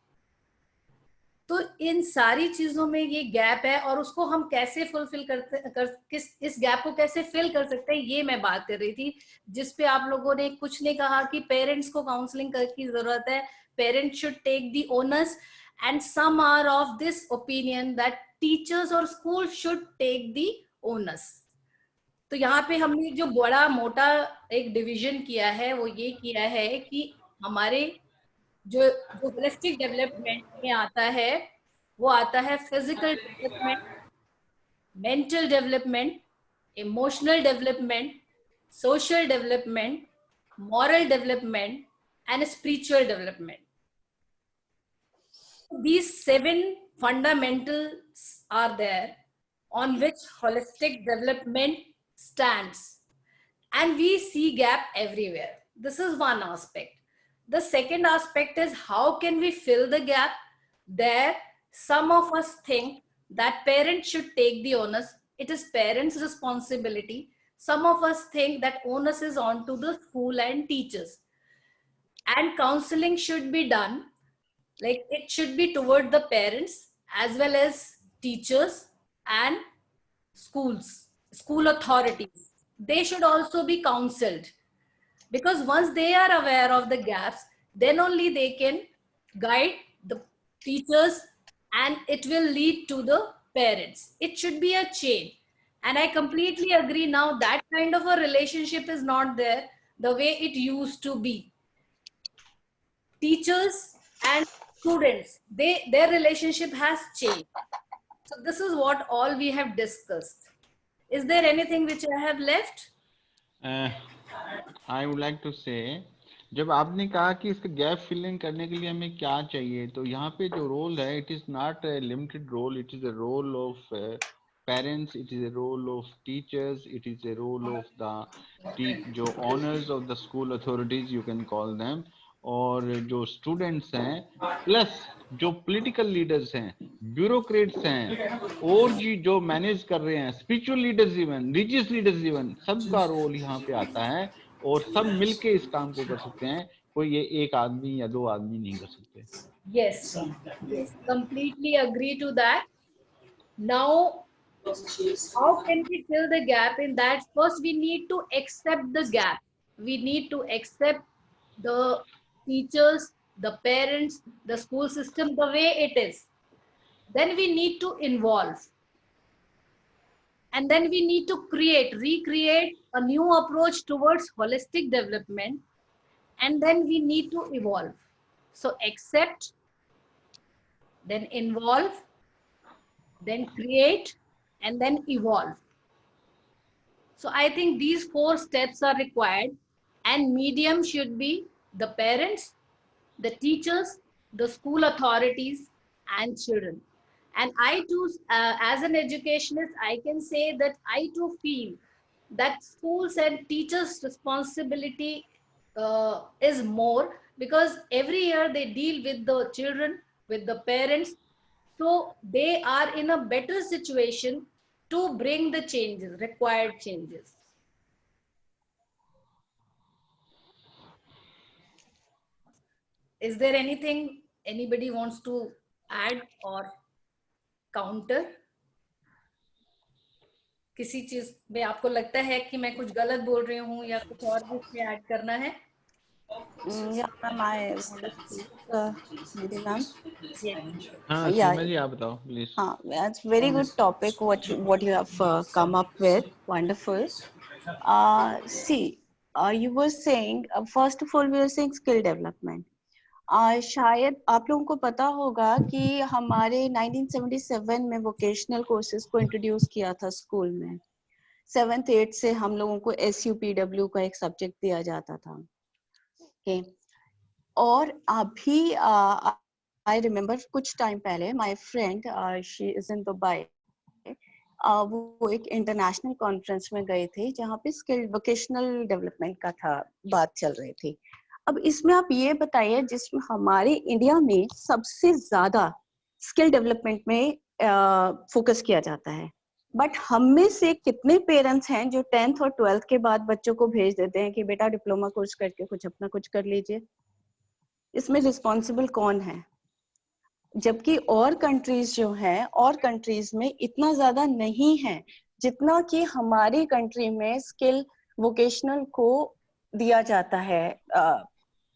S2: तो इन सारी चीजों में ये गैप है, और उसको हम कैसे फुलफिल इस गैप को कैसे फिल कर सकते हैं, ये मैं बात कर रही थी, जिसपे आप लोगों ने कुछ ने कहा कि पेरेंट्स को काउंसलिंग की जरूरत है, parents should take the onus, and some are of this opinion that teachers और school should take the onus. तो यहाँ पे हमने जो बड़ा मोटा एक डिवीजन किया है वो ये किया है कि हमारे जो होलिस्टिक डेवलपमेंट में आता है, वो आता है physical development, mental development, emotional development, social development, moral development, and spiritual development. These 7 fundamentals are there on which holistic development stands, and we see gap everywhere. This is one aspect. The second aspect is how can we fill the gap? There, some of us think that parents should take the onus. It is parents' responsibility. Some of us think that onus is on to the school and teachers. And counseling should be done, like it should be toward the parents as well as teachers and schools, school authorities. They should also be counseled, because once they are aware of the gaps, then only they can guide the teachers, and it will lead to the parents. It should be a chain. And I completely agree, now that kind of a relationship is not there the way it used to be. Teachers and students, their relationship has changed. So this is what all we have discussed. Is there anything which I have left?
S1: I would like to say, जब आपने कहा कि इसका gap filling करने के लिए हमें क्या चाहिए, तो यहाँ पे जो रोल है, it is not a limited role, it is a role of parents, it is a role of teachers, it is a role of the owners of the school authorities, you can call them, और जो students हैं, plus जो political leaders हैं, bureaucrats हैं, और जो manage कर रहे हैं, spiritual leaders even, religious leaders even, सबका role यहाँ पे आता है, और सब मिलके इस काम को कर सकते हैं, कोई ये एक आदमी या दो आदमी नहीं कर सकते.
S2: Yes, completely agree to that. Now, how can we fill the gap in that? First, we need to accept the gap. We need to accept the teachers, the parents, the school system the way it is. Then we need to involve. And then we need to recreate a new approach towards holistic development. And then we need to evolve. So accept, then involve, then create, and then evolve. So I think these 4 steps are required, and medium should be the parents, the teachers, the school authorities, and children. And I too, as an educationist, I can say that I too feel that schools and teachers' responsibility is more, because every year they deal with the children, with the parents, so they are in a better situation to bring the changes, required changes. Is there anything anybody wants to add or counter? किसी चीज में आपको लगता है कि मैं कुछ गलत बोल रही हूँ या कुछ और भी इसमें ऐड करना है?
S12: Yeah, ma'am, I Nidhi ma'am.
S1: Yeah, आप बताओ, please.
S12: It's very good topic what you have come up with. Wonderful. See, you were saying, first of all, we were saying skill development. शायद आप लोगों को पता होगा कि हमारे 1977 में वोकेशनल कोर्सेज को इंट्रोड्यूस किया था स्कूल में. 7th 8th से हम लोगों को SUPW का एक सब्जेक्ट दिया जाता था. okay. और अभी आई रिमेम्बर कुछ टाइम पहले my friend she is in Dubai, वो एक इंटरनेशनल कॉन्फ्रेंस में गए थे जहाँ पे स्किल वोकेशनल डेवलपमेंट का था, बात चल रही थी. अब इसमें आप ये बताइए, जिसमें हमारे इंडिया में सबसे ज्यादा स्किल डेवलपमेंट में फोकस किया जाता है, बट हम में से कितने पेरेंट्स हैं जो 10th और 12th के बाद बच्चों को भेज देते हैं कि बेटा डिप्लोमा कोर्स करके कुछ अपना कुछ कर लीजिए. इसमें रिस्पॉन्सिबल कौन है? जबकि और कंट्रीज जो हैं, और कंट्रीज में इतना ज्यादा नहीं है जितना कि हमारी कंट्री में स्किल वोकेशनल को दिया जाता है,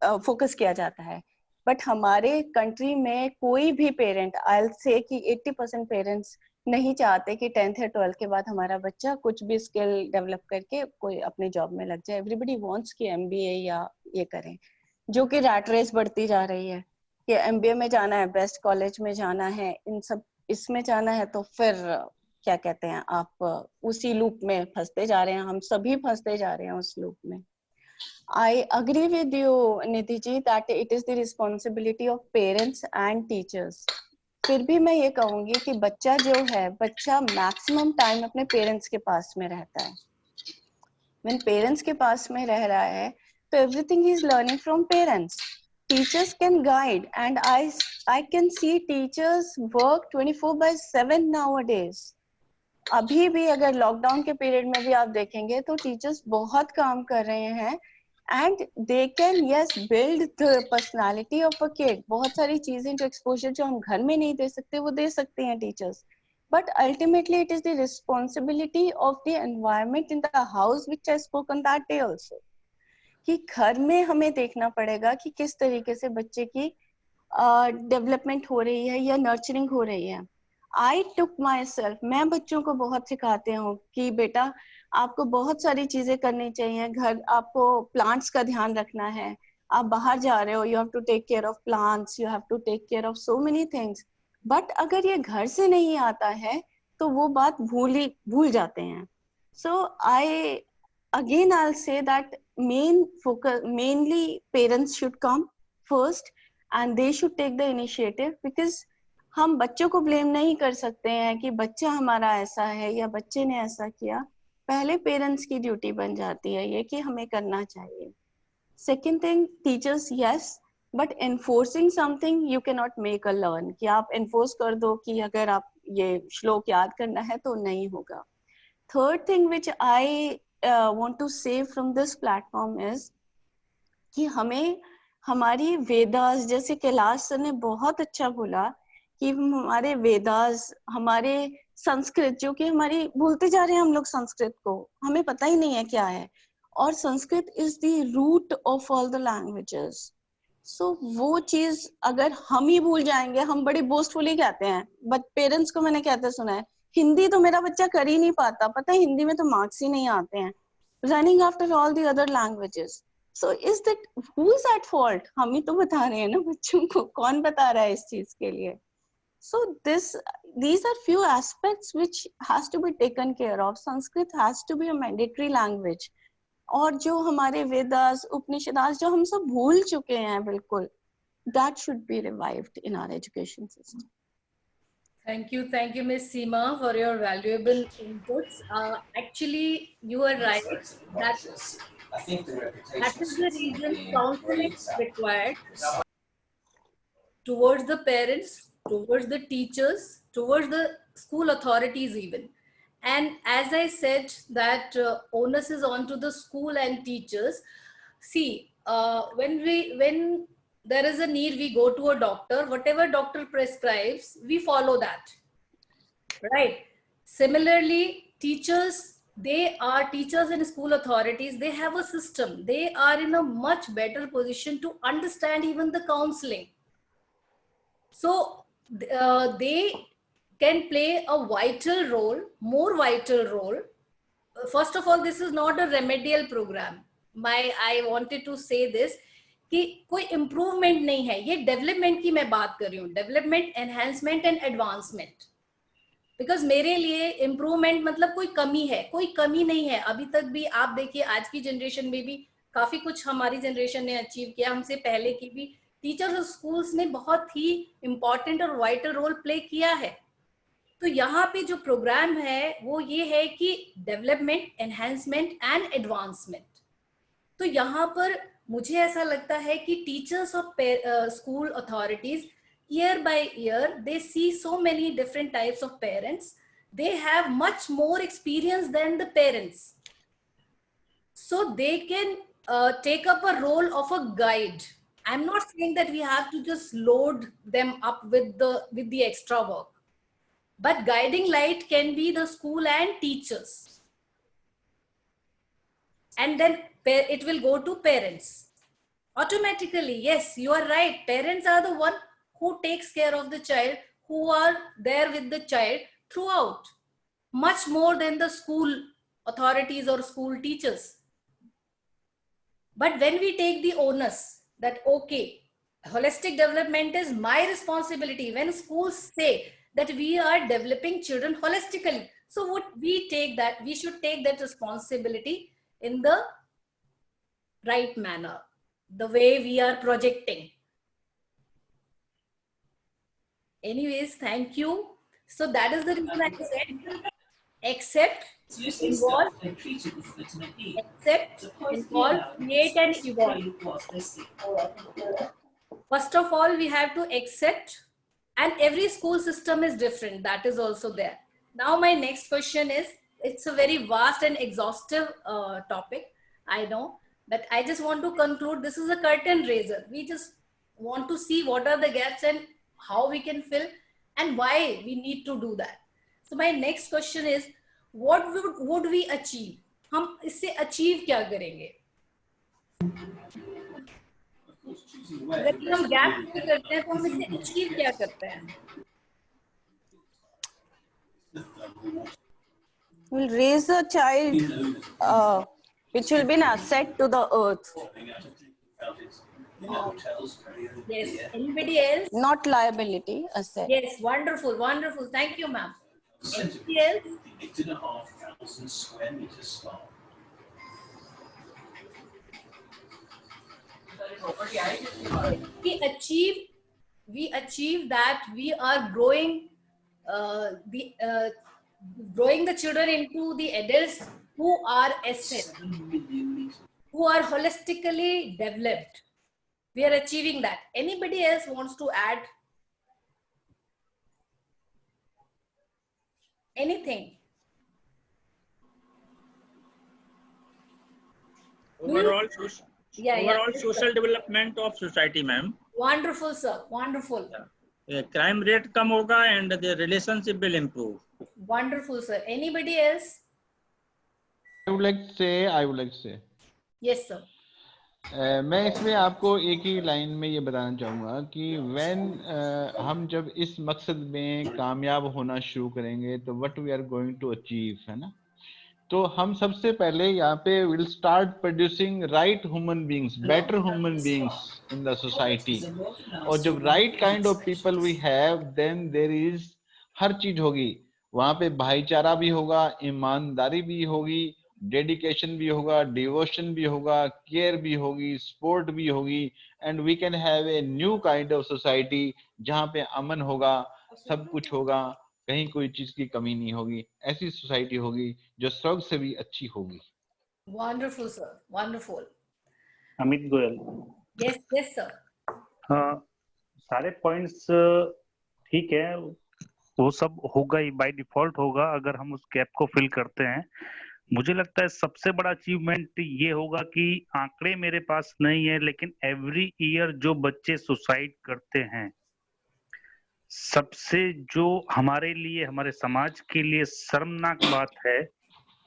S12: फोकस किया जाता है. बट हमारे कंट्री में कोई भी पेरेंट, आई विल से कि 80% पेरेंट्स नहीं चाहते कि 10th या 12th के बाद हमारा बच्चा कुछ भी स्किल डेवलप करके कोई अपने जॉब में लग जाए. एवरीबडी वांट्स कि MBA या ये करें, जो कि रैट रेस बढ़ती जा रही है कि MBA में जाना है, बेस्ट कॉलेज में जाना है, इन सब इसमें जाना है, तो फिर क्या कहते हैं, आप उसी लूप में फंसते जा रहे हैं. हम सभी फंसते जा रहे हैं उस लूप में. I agree with you, Nidhi ji, that it is the responsibility of parents and teachers. फिर भी मैं ये कहूंगी कि बच्चा जो है, बच्चा मैक्सिमम टाइम अपने पेरेंट्स के पास में रहता है. When पेरेंट्स के पास में रह रहा है तो everything is learning from parents. Teachers can guide, and I can see teachers work 24/7 nowadays. अभी भी अगर लॉकडाउन के पीरियड में भी आप देखेंगे तो टीचर्स बहुत काम कर रहे हैं, and they can yes build the personality of a kid. बहुत सारी चीजें जो एक्सपोजर जो हम घर में नहीं दे सकते वो दे सकते हैं teachers. But ultimately it is the responsibility of the environment in the house, which I spoke on that day also, कि घर में हमें देखना पड़ेगा कि किस तरीके से बच्चे की डेवलपमेंट हो रही है या नर्चरिंग हो रही है. I took myself, मैं बच्चों को बहुत सिखाते हूँ कि बेटा आपको बहुत सारी चीजें करनी चाहिए. घर आपको प्लांट्स का ध्यान रखना है, आप बाहर जा रहे हो, you have to take care of plants, you have to take care of so many things. But अगर ये घर से नहीं आता है तो वो बात भूल जाते हैं. सो I'll say that mainly parents should come first and they should take the initiative, because हम बच्चों को ब्लेम नहीं कर सकते हैं कि बच्चा हमारा ऐसा है या बच्चे ने ऐसा किया. पहले पेरेंट्स की ड्यूटी बन जाती है ये कि हमें करना चाहिए. Second thing, teachers yes, but enforcing something you can not make a learn, कि आप एनफोर्स कर दो कि अगर आप ये श्लोक याद करना है तो नहीं होगा. Third thing which I want to say from this platform is कि हमें हमारी वेदास, जैसे कैलाश सर ने बहुत अच्छा बोला कि हमारे वेदास, हमारे संस्कृत, जो कि हमारी भूलते जा रहे हैं हम लोग संस्कृत को, हमें पता ही नहीं है क्या है. और Sanskrit is the root of all the languages. So वो चीज अगर हम ही भूल जाएंगे, हम बड़े बोस्टफुली कहते हैं, बट पेरेंट्स को मैंने कहते सुना है, हिंदी तो मेरा बच्चा कर ही नहीं पाता, पता है हिंदी में तो मार्क्स ही नहीं आते हैं, running after all the other languages. So is that, who is at fault? हम ही तो बता रहे हैं ना बच्चों को, कौन बता रहा है इस चीज के लिए? So these are few aspects which has to be taken care of. Sanskrit has to be a mandatory language. और जो हमारे वेदास, उपनिषदास जो हम सब भूल चुके हैं बिल्कुल, that should be revived in our education system.
S2: Thank you, Ms. Seema, for your valuable inputs. Actually, you are right. That is the reason counseling is required towards the parents, towards the teachers, towards the school authorities even. And as I said that onus is on to the school and teachers. See, when there is a need, we go to a doctor, whatever doctor prescribes, we follow that, right? Similarly, teachers, they are teachers and school authorities, they have a system, they are in a much better position to understand even the counseling. So they can play a vital role, more vital role. First of all, this is not a remedial program. I wanted to say this कि कोई improvement नहीं है, ये development की मैं बात कर रही हूँ, development, enhancement and advancement. Because मेरे लिए इम्प्रूवमेंट मतलब कोई कमी है, कोई कमी नहीं है। अभी तक भी आप देखिए, आज की जनरेशन में भी काफी कुछ हमारी जनरेशन ने अचीव किया, हमसे पहले की भी टीचर्स और स्कूल्स ने बहुत ही इम्पोर्टेंट और वाइटल रोल प्ले किया है। तो यहाँ पे जो प्रोग्राम है वो ये है कि डेवलपमेंट, एनहांसमेंट एंड एडवांसमेंट। तो यहाँ पर मुझे ऐसा लगता है कि teachers of school authorities year by year they see so many different types of parents, they have much more experience than the parents, so they can take up a role of a guide. I'm not saying that we have to just load them up with the extra work, but guiding light can be the school and teachers, and then it will go to parents automatically. Yes, you are right, parents are the one who takes care of the child, who are there with the child throughout, much more than the school authorities or school teachers. But when we take the onus that, okay, holistic development is my responsibility, when schools say that we are developing children holistically, so what we take that, we should take that responsibility in the right manner, the way we are projecting. Anyways, thank you. So that is the reason I said accept, involve, accept, involve, create and evolve. First of all, we have to accept, and every school system is different. That is also there. Now my next question is, it's a very vast and exhaustive topic, I know, but I just want to conclude. This is a curtain raiser. We just want to see what are the gaps and how we can fill and why we need to do that. So my next question is, what would we achieve? हम इससे achieve क्या करेंगे? अगर हम gap करते हैं तो हम इससे achieve क्या करते हैं?
S12: We'll raise a child which will be an asset to the earth.
S2: Yes. Anybody else?
S12: Not liability, asset.
S2: Yes. Wonderful. Wonderful. Thank you, ma'am. Anybody else?
S13: 8,500 square meters long.
S2: We achieve that we are growing growing the children into the adults who are assets, who are holistically developed. We are achieving that. Anybody else wants to add anything?
S9: Overall,
S2: Yeah,
S9: social development of society, ma'am.
S2: Wonderful, sir. Wonderful.
S9: Crime rate कम होगा and the relationship will improve.
S2: Wonderful, sir. Anybody else?
S1: I would like to say.
S2: Yes, sir.
S1: मैं इसमें आपको एक ही line में ये बताना चाहूँगा कि हम जब इस मकसद में कामयाब होना शुरू करेंगे तो what we are going to achieve, है ना, तो हम सबसे पहले यहाँ पे will start producing right human beings, better human beings in the society. और जब right kind of people we have, then there is हर चीज होगी वहाँ पे, भाईचारा भी होगा, ईमानदारी भी होगी, डेडिकेशन भी होगा, डिवोशन भी होगा, केयर भी होगी, स्पोर्ट भी होगी, and we can have a new kind of society जहाँ पे अमन होगा, सब कुछ होगा, कहीं कोई चीज की कमी नहीं होगी। ऐसी सोसाइटी होगी जो स्वर्ग से भी अच्छी होगी।
S2: Wonderful, sir. Wonderful.
S6: Amit Goyal.
S2: Yes, yes, sir.
S6: हाँ, सारे पॉइंट्स ठीक है, वो सब होगा ही, बाय डिफॉल्ट होगा अगर हम उस गैप को फिल करते हैं। मुझे लगता है सबसे बड़ा अचीवमेंट ये होगा कि आंकड़े मेरे पास नहीं है, लेकिन एवरी ईयर जो बच्चे सुसाइड करते हैं, सबसे जो हमारे लिए, हमारे समाज के लिए शर्मनाक बात है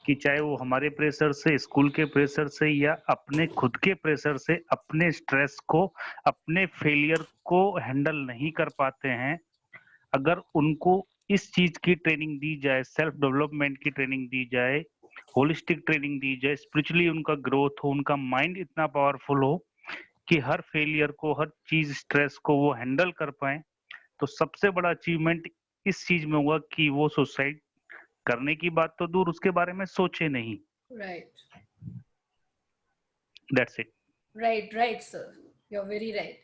S6: कि चाहे वो हमारे प्रेशर से, स्कूल के प्रेशर से, या अपने खुद के प्रेशर से, अपने स्ट्रेस को, अपने फेलियर को हैंडल नहीं कर पाते हैं, अगर उनको इस चीज की ट्रेनिंग दी जाए, सेल्फ डेवलपमेंट की ट्रेनिंग दी जाए, होलिस्टिक ट्रेनिंग दी जाए, स्पिरिचुअली उनका ग्रोथ हो, उनका माइंड इतना पावरफुल हो कि हर फेलियर को, हर चीज, स्ट्रेस को वो हैंडल कर पाए, तो सबसे बड़ा अचीवमेंट इस चीज में हुआ कि वो सुसाइड करने की बात तो दूर, उसके बारे में सोचे नहीं।
S2: Right.
S6: That's it.
S2: Right, sir. You're very right.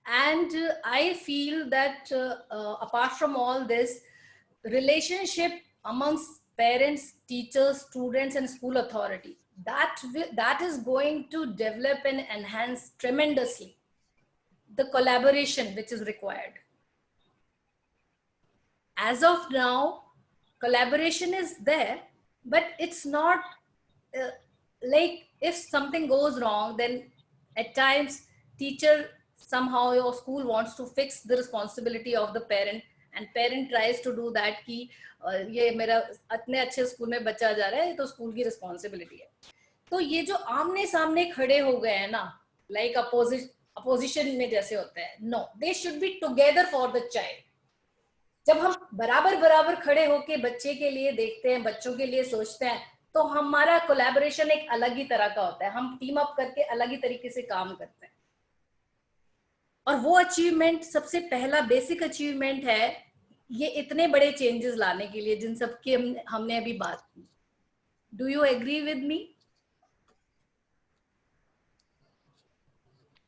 S2: And I feel that apart from all this, relationship amongst parents, teachers, students, and school authority, that is going to develop and enhance tremendously the collaboration which is required. As of now, collaboration is there, but it's not like if something goes wrong, then at times teacher somehow your school wants to fix the responsibility of the parent, and parent tries to do that कि ये मेरा इतने अच्छे school में बच्चा जा रहा है, ये तो स्कूल की रिस्पॉन्सिबिलिटी है। तो ये जो आमने सामने खड़े हो गए हैं ना, लाइक अपोजिशन में जैसे होता है, no, they should be together for the child. जब हम बराबर बराबर खड़े होके बच्चे के लिए देखते हैं, बच्चों के लिए सोचते हैं, तो हमारा कोलैबोरेशन एक अलग ही तरह का होता है। हम टीम अप करके अलग ही तरीके से काम करते हैं, और वो अचीवमेंट सबसे पहला बेसिक अचीवमेंट है ये इतने बड़े चेंजेस लाने के लिए, जिन सब की हमने अभी बात की। Do you agree with me?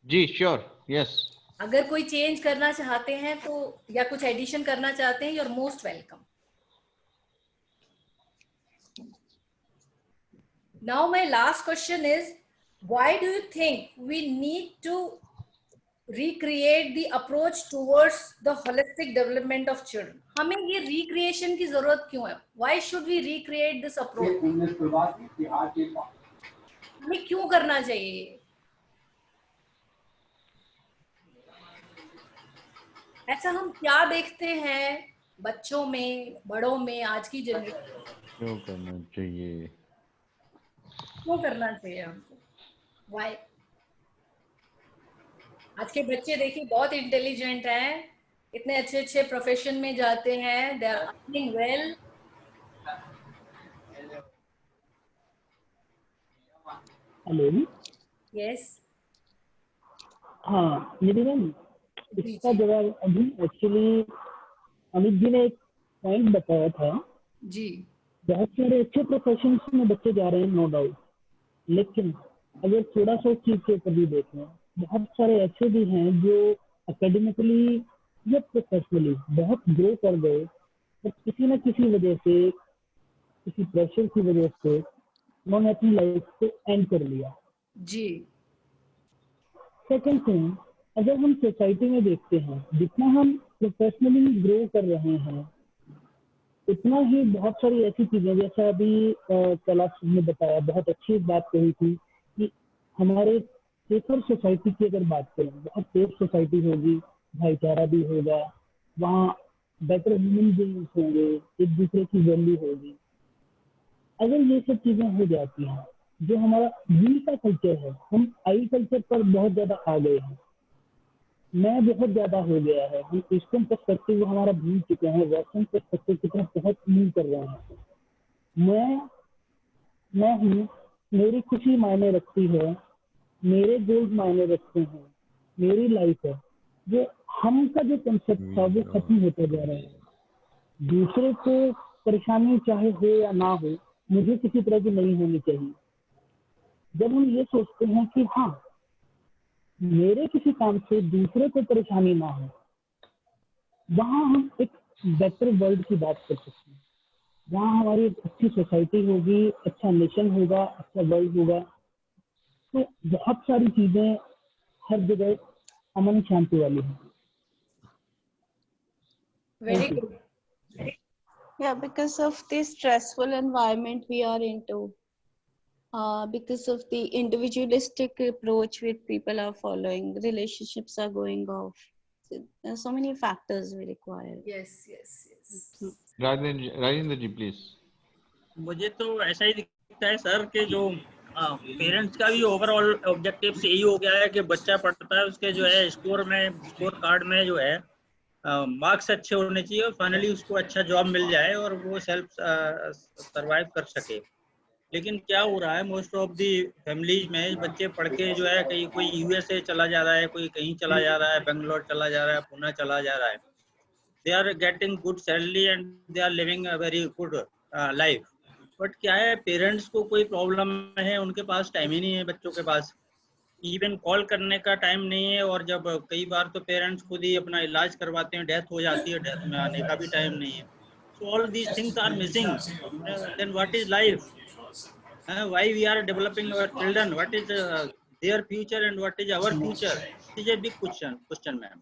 S1: जी श्योर, यस।
S2: अगर कोई चेंज करना चाहते हैं तो, या कुछ एडिशन करना चाहते हैं, you are most welcome. Now my last question is, why do you think we need to recreate the approach towards the holistic development of children? हमें ये recreation की जरूरत क्यों है? Why should we recreate this approach? हमें क्यों करना चाहिए? ऐसा हम क्या देखते हैं बच्चों में, बड़ों में, आज की जनरेशन?
S1: क्यों करना चाहिए?
S2: क्यों करना चाहिए हमको? Why? आज के बच्चे देखिए बहुत इंटेलिजेंट हैं, इतने अच्छे अच्छे प्रोफेशन में जाते हैं, they are earning well.
S11: Hello,
S2: yes,
S11: हाँ मेरी मैम, इसका जवाब अभी एक्चुअली अमित जी ने एक पॉइंट बताया था
S2: जी।
S11: बहुत सारे अच्छे प्रोफेशंस में बच्चे जा रहे हैं, नो डाउट, लेकिन अगर थोड़ा सा चीज के ऊपर भी देखें, बहुत सारे ऐसे भी हैं जो एकेडमिकली या प्रोफेशनली बहुत ग्रो कर गए, पर किसी न किसी वजह से, किसी प्रेशर की वजह से उन्होंने अपनी लाइफ को एंड कर लिया।
S2: जी।
S11: सेकेंड थिंग, अगर हम सोसाइटी में देखते हैं, जितना हम प्रोफेशनली ग्रो कर रहे हैं, उतना ही बहुत सारी ऐसी चीजें, जैसा अभी कैलाश ने बताया, बहुत अच्छी बात कही थी कि हमारे सेफर सोसाइटी की अगर बात करें, बहुत सेफ सोसाइटी होगी, भाईचारा भी होगा, वहाँ बेटर ह्यूमन बीइंग्स होंगे, एक दूसरे की वैल्यू होगी। अगर ये सब चीजें हो जाती हैं, जो हमारा वी का कल्चर है, हम आई कल्चर पर बहुत ज्यादा आ गए हैं, मैं बहुत ज्यादा हो गया है, हम ईस्टर्न पर्सपेक्टिव हमारा भूल चुके हैं, वेस्टर्न पर्सपेक्टिव की तरफ बहुत मूव कर रहे हैं। मैं हूँ, मेरी खुशी मायने रखती है, मेरे गोल्स मायने रखते हैं, मेरी लाइफ है, जो हम का जो कंसेप्ट था वो खत्म होता जा रहा है। दूसरे को परेशानी चाहे हो या ना हो, मुझे किसी तरह की नहीं होनी चाहिए। जब हम ये सोचते हैं कि हाँ, मेरे किसी काम से दूसरे को परेशानी ना हो, वहाँ हम एक बेटर वर्ल्ड की बात कर सकते हैं, वहाँ हमारी एक अच्छी सोसाइटी होगी, अच्छा नेशन होगा, अच्छा वर्ल्ड होगा। तो बहुत सारी चीजें हर जगह अमन शांति वाली हैं।
S2: Very good.
S12: Yeah, because of the stressful environment we are into, because of the individualistic approach which people are following, relationships are going off. So, there are so many factors we require.
S2: Yes.
S1: Rajendra ji please.
S9: मुझे तो ऐसा ही दिखता है sir कि जो parents का भी overall objective यही हो गया है कि बच्चा पढ़ता है, उसके जो है स्कोर कार्ड में जो है मार्क्स अच्छे होने चाहिए और फाइनली उसको अच्छा जॉब मिल जाए और वो सेल्फ सरवाइव कर सके। लेकिन क्या हो रहा है, मोस्ट ऑफ दी फैमिलीज में बच्चे पढ़ के जो है कहीं कोई यूएसए चला जा रहा है, कोई कहीं चला जा रहा है, बेंगलोर चला जा रहा है, पुणे चला जा रहा है. They are getting good salary and they are living a very good life. But क्या है, पेरेंट्स को कोई प्रॉब्लम है, उनके पास टाइम ही नहीं है, बच्चों के पास इवन कॉल करने का टाइम नहीं है. और जब कई बार तो पेरेंट्स खुद ही अपना इलाज करवाते हैं, डेथ हो जाती है, डेथ में आने का भी टाइम नहीं है. So all these things are missing. Then what is life? Why we are developing our children? What is their future and what is our future? It is a big question, ma'am.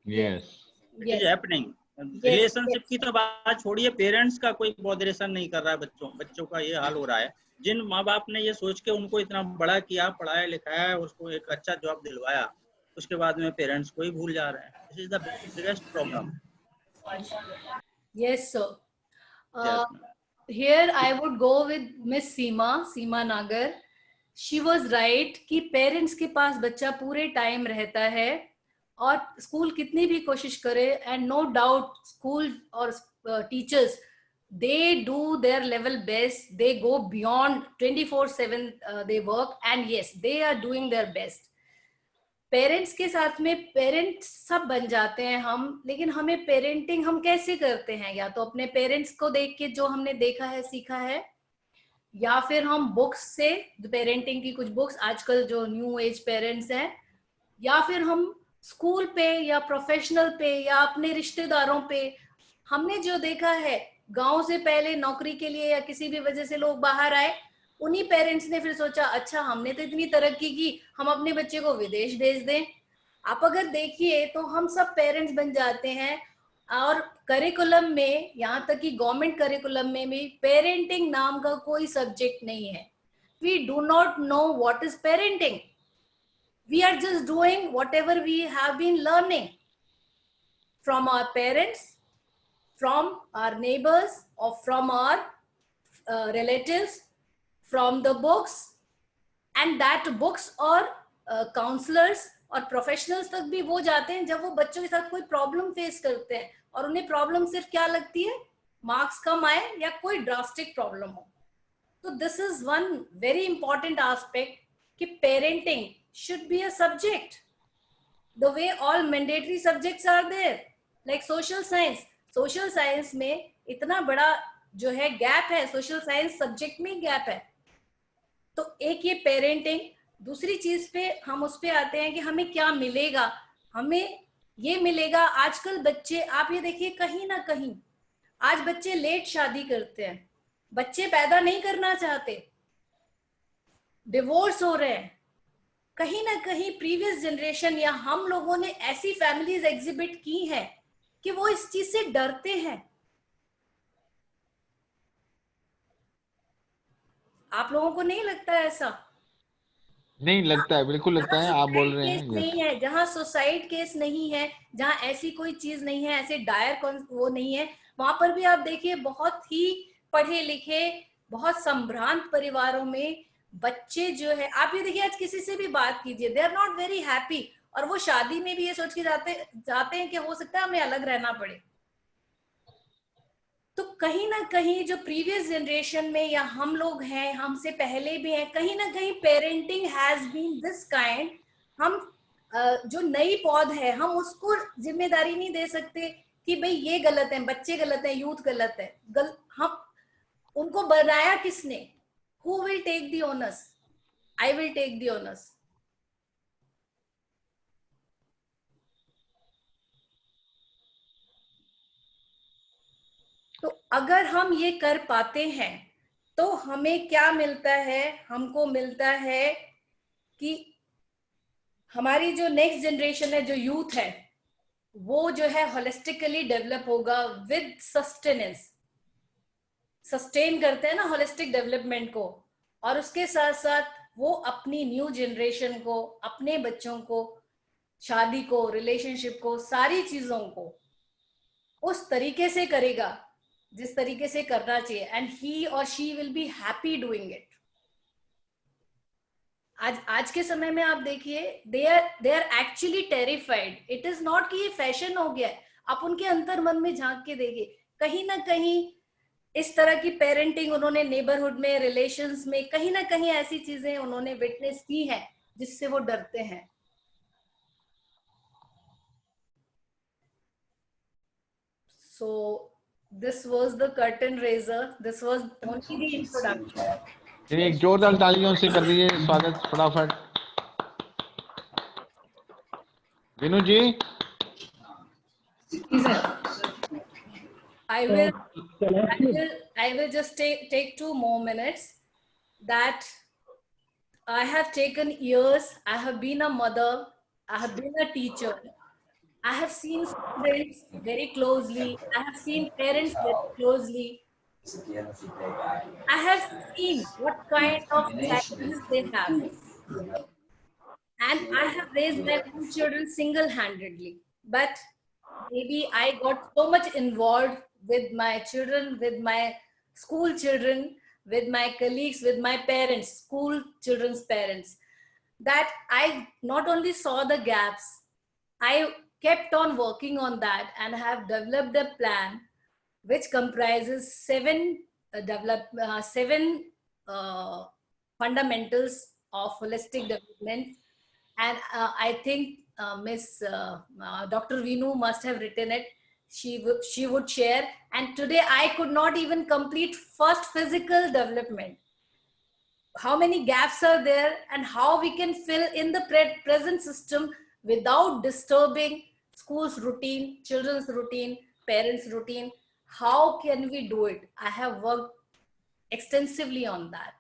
S1: Yes.
S9: It is happening. Relationship की तो बात छोड़िए, parents का कोई botheration नहीं कर रहा है. बच्चों का ये हाल हो रहा है. जिन माँ बाप ने ये सोच के उनको इतना बड़ा किया, पढ़ाया लिखाया, उसको एक अच्छा जॉब दिलवाया, उसके बाद में पेरेंट्स को ही भूल जा रहे हैं. This is the biggest problem.
S2: Yes, sir. Here I would go with Miss Seema Nagar. She was right कि पेरेंट्स के पास बच्चा पूरे टाइम रहता है और स्कूल कितनी भी कोशिश करे, एंड नो डाउट स्कूल और teachers they do their level best, they go beyond 24/7, they work, and yes, they are doing their best. Parents के साथ में पेरेंट्स सब बन जाते हैं हम, लेकिन हमें पेरेंटिंग हम कैसे करते हैं? या तो अपने पेरेंट्स को देख के जो हमने देखा है, सीखा है, या फिर हम बुक्स से, पेरेंटिंग की कुछ बुक्स आजकल जो न्यू एज पेरेंट्स हैं, या फिर हम स्कूल पे या प्रोफेशनल पे या अपने रिश्तेदारों पे हमने जो देखा है. गांव से पहले नौकरी के लिए या किसी भी वजह से लोग बाहर आए, उन्हीं पेरेंट्स ने फिर सोचा अच्छा हमने तो इतनी तरक्की की, हम अपने बच्चे को विदेश भेज दें. आप अगर देखिए तो हम सब पेरेंट्स बन जाते हैं. और करिकुलम में, यहाँ तक कि गवर्नमेंट करिकुलम में भी पेरेंटिंग नाम का कोई सब्जेक्ट नहीं है. We do not know what is parenting. We are just doing whatever we have been learning from our parents, from our neighbors, or from our relatives, from the books, and that books or counselors और professionals तक भी वो जाते हैं जब वो बच्चों के साथ कोई प्रॉब्लम फेस करते हैं, और उन्हें प्रॉब्लम सिर्फ क्या लगती है, मार्क्स कम आए या कोई ड्रास्टिक प्रॉब्लम हो. तो this is one very important aspect कि parenting should be a subject the way all mandatory subjects are there, like social science में इतना बड़ा जो है गैप है, social science subject में गैप है. तो एक ये पेरेंटिंग. दूसरी चीज पे हम उस पे आते हैं कि हमें क्या मिलेगा. हमें ये मिलेगा, आजकल बच्चे, आप ये देखिए, कहीं ना कहीं आज बच्चे लेट शादी करते हैं, बच्चे पैदा नहीं करना चाहते, डिवोर्स हो रहे हैं. कहीं ना कहीं प्रीवियस जनरेशन या हम लोगों ने ऐसी फैमिलीज एग्जिबिट की हैं कि वो इस चीज से डरते हैं. आप लोगों को नहीं लगता ऐसा?
S1: नहीं लगता है, बिल्कुल लगता है. आप बोल रहे हैं
S2: नहीं है, जहाँ सुसाइड केस नहीं है, जहाँ ऐसी कोई चीज नहीं है, ऐसे डायर वो नहीं है, वहां पर भी आप देखिए बहुत ही पढ़े लिखे, बहुत संभ्रांत परिवारों में बच्चे जो है, आप ये देखिए आज किसी से भी बात कीजिए, they are not very happy, और वो शादी में भी ये सोच के जाते हैं कि हो सकता है हमें अलग रहना पड़े. तो कहीं ना कहीं जो प्रीवियस जनरेशन में या हम लोग हैं, हमसे पहले भी हैं, कहीं ना कहीं parenting has been this kind. हम जो नई पौध है, हम उसको जिम्मेदारी नहीं दे सकते कि भाई ये गलत है, बच्चे गलत है, यूथ गलत है. हम उनको बनाया किसने? Who will take the onus? I will take the onus. तो अगर हम ये कर पाते हैं तो हमें क्या मिलता है? हमको मिलता है कि हमारी जो नेक्स्ट जनरेशन है, जो यूथ है, वो जो है होलिस्टिकली डेवलप होगा विद सस्टेनेंस. सस्टेन करते हैं ना होलिस्टिक डेवलपमेंट को, और उसके साथ साथ वो अपनी न्यू जनरेशन को, अपने बच्चों को, शादी को, रिलेशनशिप को, सारी चीजों को उस तरीके से करेगा जिस तरीके से करना चाहिए, एंड ही और she will be happy doing it. आज के समय में आप देखिए, they are actually terrified. It is not कि ये फैशन हो गया है. आप उनके अंतर मन में झांक के देखिए, कहीं ना कहीं इस तरह की पेरेंटिंग उन्होंने नेबरहुड में, रिलेशंस में कहीं ना कहीं ऐसी चीजें उन्होंने विटनेस की है जिससे वो डरते हैं. So this was the curtain raiser. This was only the introduction.
S1: चलिए एक जोरदार तालियों से कर दीजिए स्वागत फटाफट. विनू जी.
S2: I will just take 2 more minutes. That I have taken years. I have been a mother. I have been a teacher. I have seen students very closely. I have seen parents very closely. I have seen what kind of challenges they have. And I have raised my own children single-handedly. But maybe I got so much involved with my children, with my school children, with my colleagues, with my parents, school children's parents, that I not only saw the gaps, I kept on working on that and have developed a plan which comprises 7 fundamentals of holistic development. And I think Dr. Vinu must have written it. She would share. And today I could not even complete first physical development. How many gaps are there and how we can fill in the present system without disturbing school's routine, children's routine, parents' routine. How can we do it? I have worked extensively on that.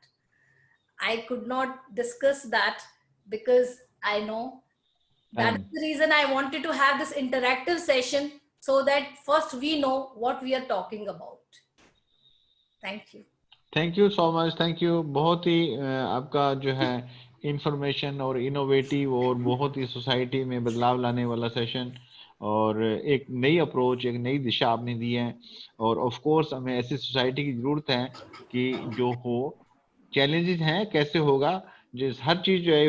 S2: I could not discuss that because I know that's the reason I wanted to have this interactive session, so that first we know what we are talking about. Thank you.
S1: Thank you so much. Thank you. बहुत ही आपका जो है information और innovative और बहुत ही society में बदलाव लाने वाला सेशन और एक नई अप्रोच, एक नई दिशा आपने दी है. और ऑफ कोर्स हमें ऐसी सोसाइटी की जरूरत है कि जो हो. चैलेंजेस हैं, कैसे होगा, जिस हर चीज जो है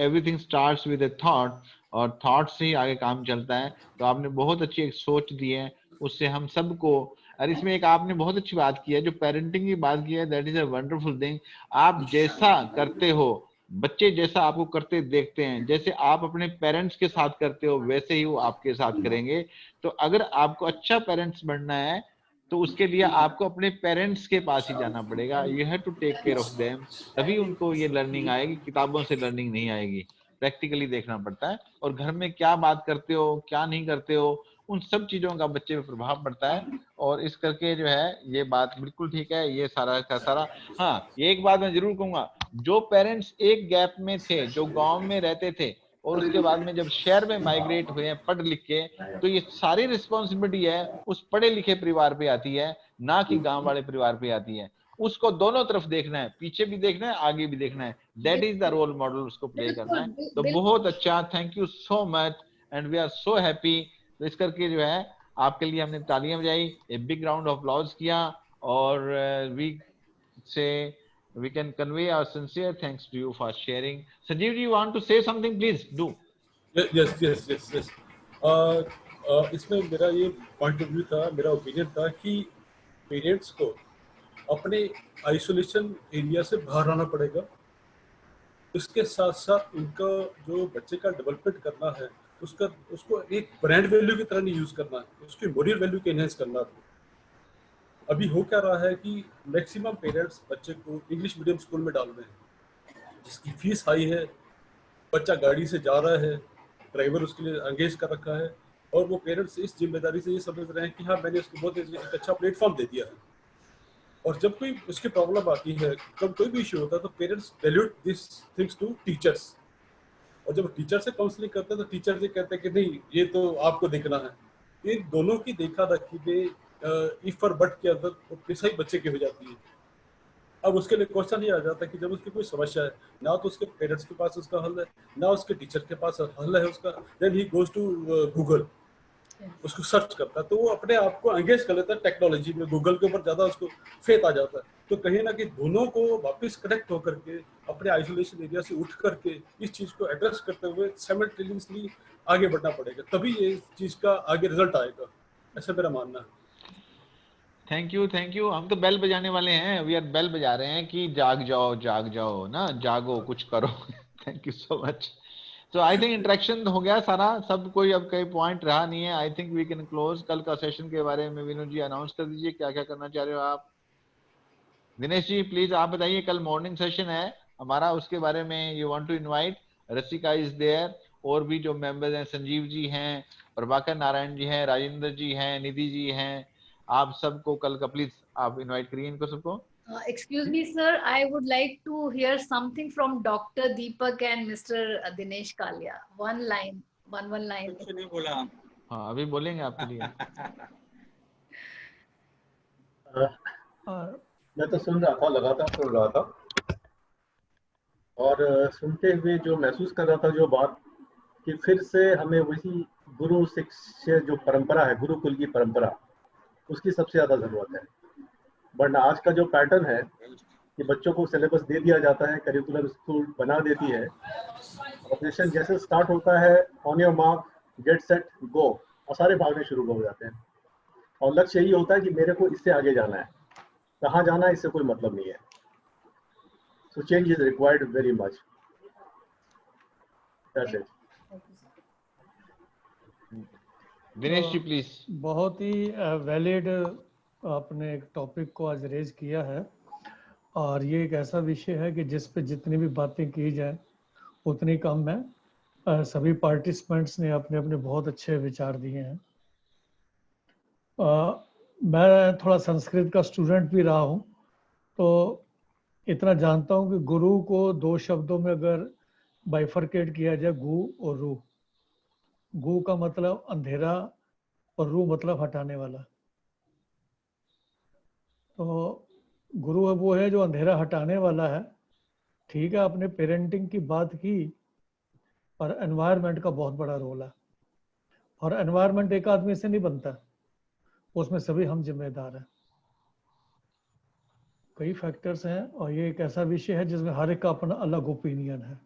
S1: everything starts with a thought और थॉट से ही आगे काम चलता है. तो आपने बहुत अच्छी एक सोच दी है, उससे हम सबको. और इसमें एक आपने बहुत अच्छी बात की है, जो पेरेंटिंग की बात की है, that is a wonderful thing. आप जैसा करते हो, बच्चे जैसा आपको करते देखते हैं, जैसे आप अपने पेरेंट्स के साथ करते हो वैसे ही वो आपके साथ करेंगे. तो अगर आपको अच्छा पेरेंट्स बनना है तो उसके लिए आपको अपने पेरेंट्स के पास ही जाना पड़ेगा. You have to take care of them. तभी उनको ये लर्निंग आएगी. किताबों से लर्निंग नहीं आएगी, प्रैक्टिकली देखना पड़ता है. और घर में क्या बात करते हो, क्या नहीं करते हो, उन सब चीजों का बच्चे पे प्रभाव पड़ता है. और इस करके जो है ये बात बिल्कुल ठीक है. ये सारा का सारा. हाँ, ये एक बात मैं जरूर कहूंगा, जो पेरेंट्स एक गैप में थे, जो गांव में रहते थे और उसके बाद में जब शहर में माइग्रेट हुए हैं पढ़ लिख के, तो ये सारी रिस्पॉन्सिबिलिटी है उस पढ़े लिखे परिवार पे आती है, ना कि गांव वाले परिवार पे आती है. उसको दोनों तरफ देखना है, पीछे भी देखना है, आगे भी देखना है. That is the role model उसको प्ले करना है. तो बहुत अच्छा, thank you so much and we are so happy. तो इस करके जो है आपके लिए हमने तालियां बजाई, a big round of applause किया और वी से we can convey our sincere thanks to you for sharing. Sanjeev ji, you want to say something? Please do.
S5: Yes. इसमें मेरा ये पॉइंट ऑफ व्यू था, मेरा ओपिनियन था कि पेरेंट्स को अपने आइसोलेशन एरिया से बाहर आना पड़ेगा. इसके साथ साथ उनका जो बच्चे का डेवलपमेंट करना है उसको एक ब्रांड वैल्यू की तरह नहीं यूज करना है, उसकी मॉरल वैल्यू को एनहेंस करना है. अभी हो क्या रहा है कि मैक्सिमम पेरेंट्स बच्चे को इंग्लिश मीडियम स्कूल में डाल रहे हैं, जिसकी फीस हाई है, बच्चा गाड़ी से जा रहा है, ड्राइवर उसके लिए एंगेज कर रखा है, और वो पेरेंट्स इस जिम्मेदारी से ये समझ रहे हैं कि हाँ मैंने उसको बहुत एक अच्छा प्लेटफॉर्म दे दिया है. और जब कोई उसकी प्रॉब्लम आती है, जब कोई भी इशू होता है, तो parents valued this things to teachers. और जब टीचर से काउंसलिंग करते हैं तो टीचर ये कहते हैं कि नहीं, ये तो आपको देखना है. ये दोनों की देखा देखी में इफ और बट के अंदर पिसाई बच्चे की हो जाती है. अब उसके लिए क्वेश्चन ये आ जाता है कि जब उसकी कोई समस्या है, ना तो उसके पेरेंट्स के पास उसका हल है, ना उसके टीचर के पास हल है उसका, then he goes to Google, उसको सर्च करता है. तो वो अपने आप को एंगेज कर लेता है टेक्नोलॉजी में, गूगल के ऊपर ज्यादा उसको फेथ आ जाता है. तो कहीं ना कहीं दोनों को वापस कनेक्ट होकर के अपने आइसोलेशन एरिया से उठ करके इस चीज को एड्रेस करते हुए साइमल्टेनियसली आगे बढ़ना पड़ेगा, तभी ये चीज का आगे रिजल्ट आएगा. ऐसा मेरा मानना है.
S1: Thank you. हम तो बेल बजाने वाले हैं, वी आर बेल बजा रहे हैं कि जाग जाओ ना, जागो कुछ करो। Thank you so much. तो आई थिंक इंटरेक्शन हो गया सारा, सब कोई अब कोई पॉइंट रहा नहीं है। I think we can close. कल का सेशन के बारे में विनोद जी अनाउंस कर दीजिए, क्या क्या करना चाह रहे हो आप। दिनेश जी प्लीज आप बताइए, कल मॉर्निंग सेशन है हमारा, उसके बारे में you want to invite, Rasika is there, और भी जो मेंबर्स हैं, संजीव जी हैं, प्रभाकर नारायण जी हैं, राजेंद्र जी हैं, निधि जी हैं, आप सबको कल का प्लीज आप इनवाइट करिए इनको सबको।
S2: Excuse me, sir. I would like to hear something from Dr. Deepak and Mr. Dinesh Kalia. One line.
S9: कुछ नहीं बोला।
S1: हाँ अभी बोलेंगे आपके लिए।
S5: मैं तो सुन रहा था, लगातार सुन रहा था, और सुनते हुए जो महसूस कर रहा था जो बात, कि फिर से हमें वही गुरु शिष्य जो परंपरा है, गुरुकुल की परंपरा, उसकी सबसे ज्यादा जरूरत है। वरना आज का जो पैटर्न है कि बच्चों को सिलेबस दे दिया जाता है, करिकुलर स्कूल बना देती है, ऑपरेशन जैसे स्टार्ट होता है, on your mark get set go, और सारे भागने शुरू हो जाते हैं, और लक्ष्य यही होता है कि मेरे को इससे आगे जाना है, कहाँ जाना है इससे कोई मतलब नहीं है। So change is required very much. That's it.
S1: Dinesh ji please.
S4: बहुत ही वैलिड आपने एक टॉपिक को आज रेज किया है, और ये एक ऐसा विषय है कि जिस पे जितनी भी बातें की जाए उतनी कम है। सभी पार्टिसिपेंट्स ने अपने अपने बहुत अच्छे विचार दिए हैं। मैं थोड़ा संस्कृत का स्टूडेंट भी रहा हूँ, तो इतना जानता हूँ कि गुरु को दो शब्दों में अगर बाइफरकेट किया जाए, गु और रू। गु का मतलब अंधेरा और रू मतलब हटाने वाला। तो गुरु वो है जो अंधेरा हटाने वाला है। ठीक है, आपने पेरेंटिंग की बात की, पर एनवायरनमेंट का बहुत बड़ा रोल है, और एनवायरनमेंट एक आदमी से नहीं बनता, उसमें सभी हम जिम्मेदार हैं। कई फैक्टर्स हैं, और ये एक ऐसा विषय है जिसमें हर एक का अपना अलग ओपिनियन है।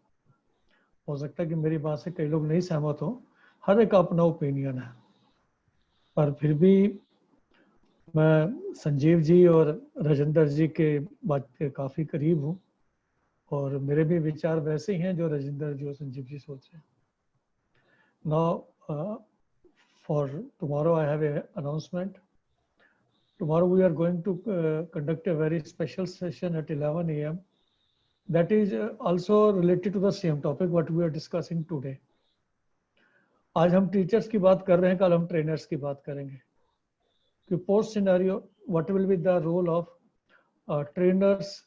S4: हो सकता है कि मेरी बात से कई लोग नहीं सहमत हो, हर एक का अपना ओपिनियन है, पर फिर भी मैं संजीव जी और राजेंद्र जी के बात के काफ़ी करीब हूँ, और मेरे भी विचार वैसे ही हैं जो राजेंद्र जी और संजीव जी सोच रहे हैं। Now for tomorrow I have a announcement. Tomorrow we are going to conduct a very special session at 11 a.m. That is also related to the same topic what we are discussing today. आज हम teachers की बात कर रहे हैं, कल हम trainers की बात करेंगे कि post scenario what will be the role of trainers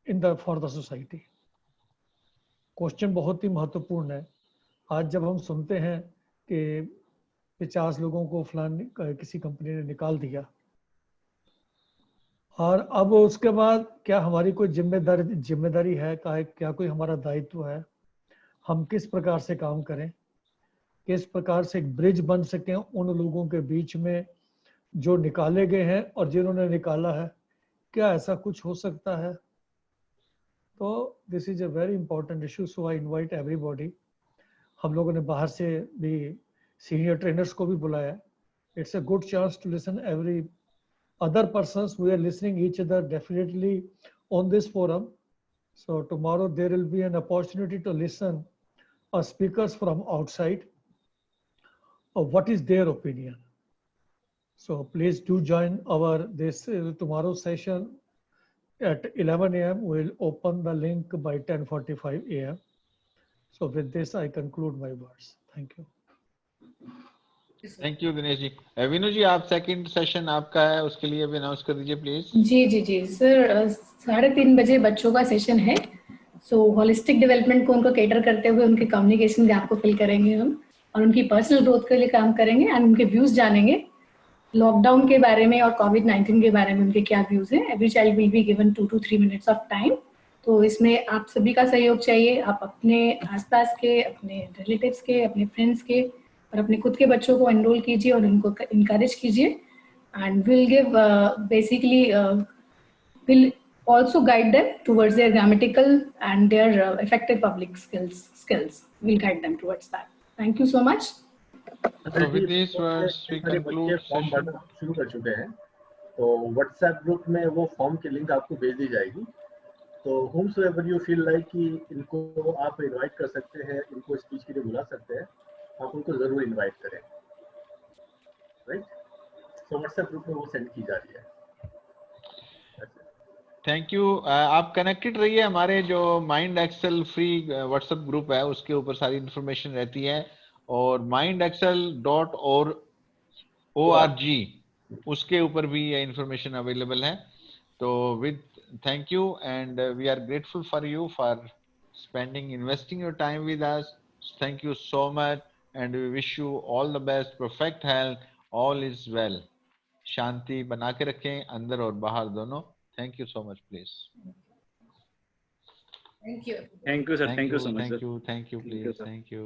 S4: in the for the society. Question बहुत ही महत्वपूर्ण है। आज जब हम सुनते हैं कि 50 लोगों को फलान किसी कंपनी ने निकाल दिया, और अब उसके बाद क्या हमारी कोई जिम्मेदारी है, क्या कोई हमारा दायित्व है, हम किस प्रकार से काम करें, किस प्रकार से एक ब्रिज बन सकें उन लोगों के बीच में जो निकाले गए हैं और जिन्होंने निकाला है, क्या ऐसा कुछ हो सकता है। तो this is a very important issue, so I invite everybody. हम लोगों ने बाहर से भी सीनियर ट्रेनर्स को भी बुलाया। It's a good chance to listen every other persons. We are listening each other definitely on this forum. So tomorrow there will be an opportunity to listen speakers from outside what is their opinion. So please do join our this tomorrow session at 11 a.m. we will open the link by 10:45 a.m. So with this I conclude my words. Thank you.
S1: Thank you Dinesh ji. Vinu ji आप second session आपका है, उसके लिए भी announce कर दीजिए please.
S3: Ji sir, 3:30 बजे बच्चों का सेशन है। सो होलिस्टिक डेवलपमेंट को उनको कैटर करते हुए उनके कम्युनिकेशन गैप को फिल करेंगे हम, और उनकी पर्सनल ग्रोथ के लिए काम करेंगे, एंड उनके व्यूज जानेंगे लॉकडाउन के बारे में और कोविड-19 के बारे में उनके क्या व्यूज हैं। Every child will be given 2 to 3 minutes of time. तो इसमें आप सभी का सहयोग चाहिए। आप अपने आसपास के, अपने रिलेटिव्स के, अपने फ्रेंड्स के और अपने खुद के बच्चों को एनरोल कीजिए और उनको इनकरेज कीजिए, and will give basically will also guide them towards their grammatical and their effective public skills. We'll guide them towards that. Thank you so much.
S1: So with these words we
S14: सारे बच्चे
S1: conclude
S14: form
S1: session.
S14: भरना शुरू कर चुके हैं, तो WhatsApp group में वो फॉर्म की लिंक आपको भेज दी जाएगी। तो whomsoever you feel like कि इनको आप इनवाइट कर सकते हैं, इनको स्पीच के लिए बुला सकते हैं, आप उनको जरूर इनवाइट करें, राइट? तो व्हाट्सएप ग्रुप में वो सेंड की जा रही है।
S1: Thank you. आप कनेक्टेड रहिए, हमारे जो mind excel free WhatsApp group है उसके ऊपर सारी इंफॉर्मेशन रहती है, और mindexcel.org उसके ऊपर भी ये इंफॉर्मेशन अवेलेबल है। तो with thank you and we are grateful for you for spending investing your time with us. Thank you so much and we wish you all the best, perfect health, all is well. शांति बना के रखें अंदर और बाहर दोनों। Thank you so much, please.
S2: Thank you.
S8: Thank you, sir. Thank you so much,
S1: Thank
S8: sir.
S1: you. Thank you, please. Thank you.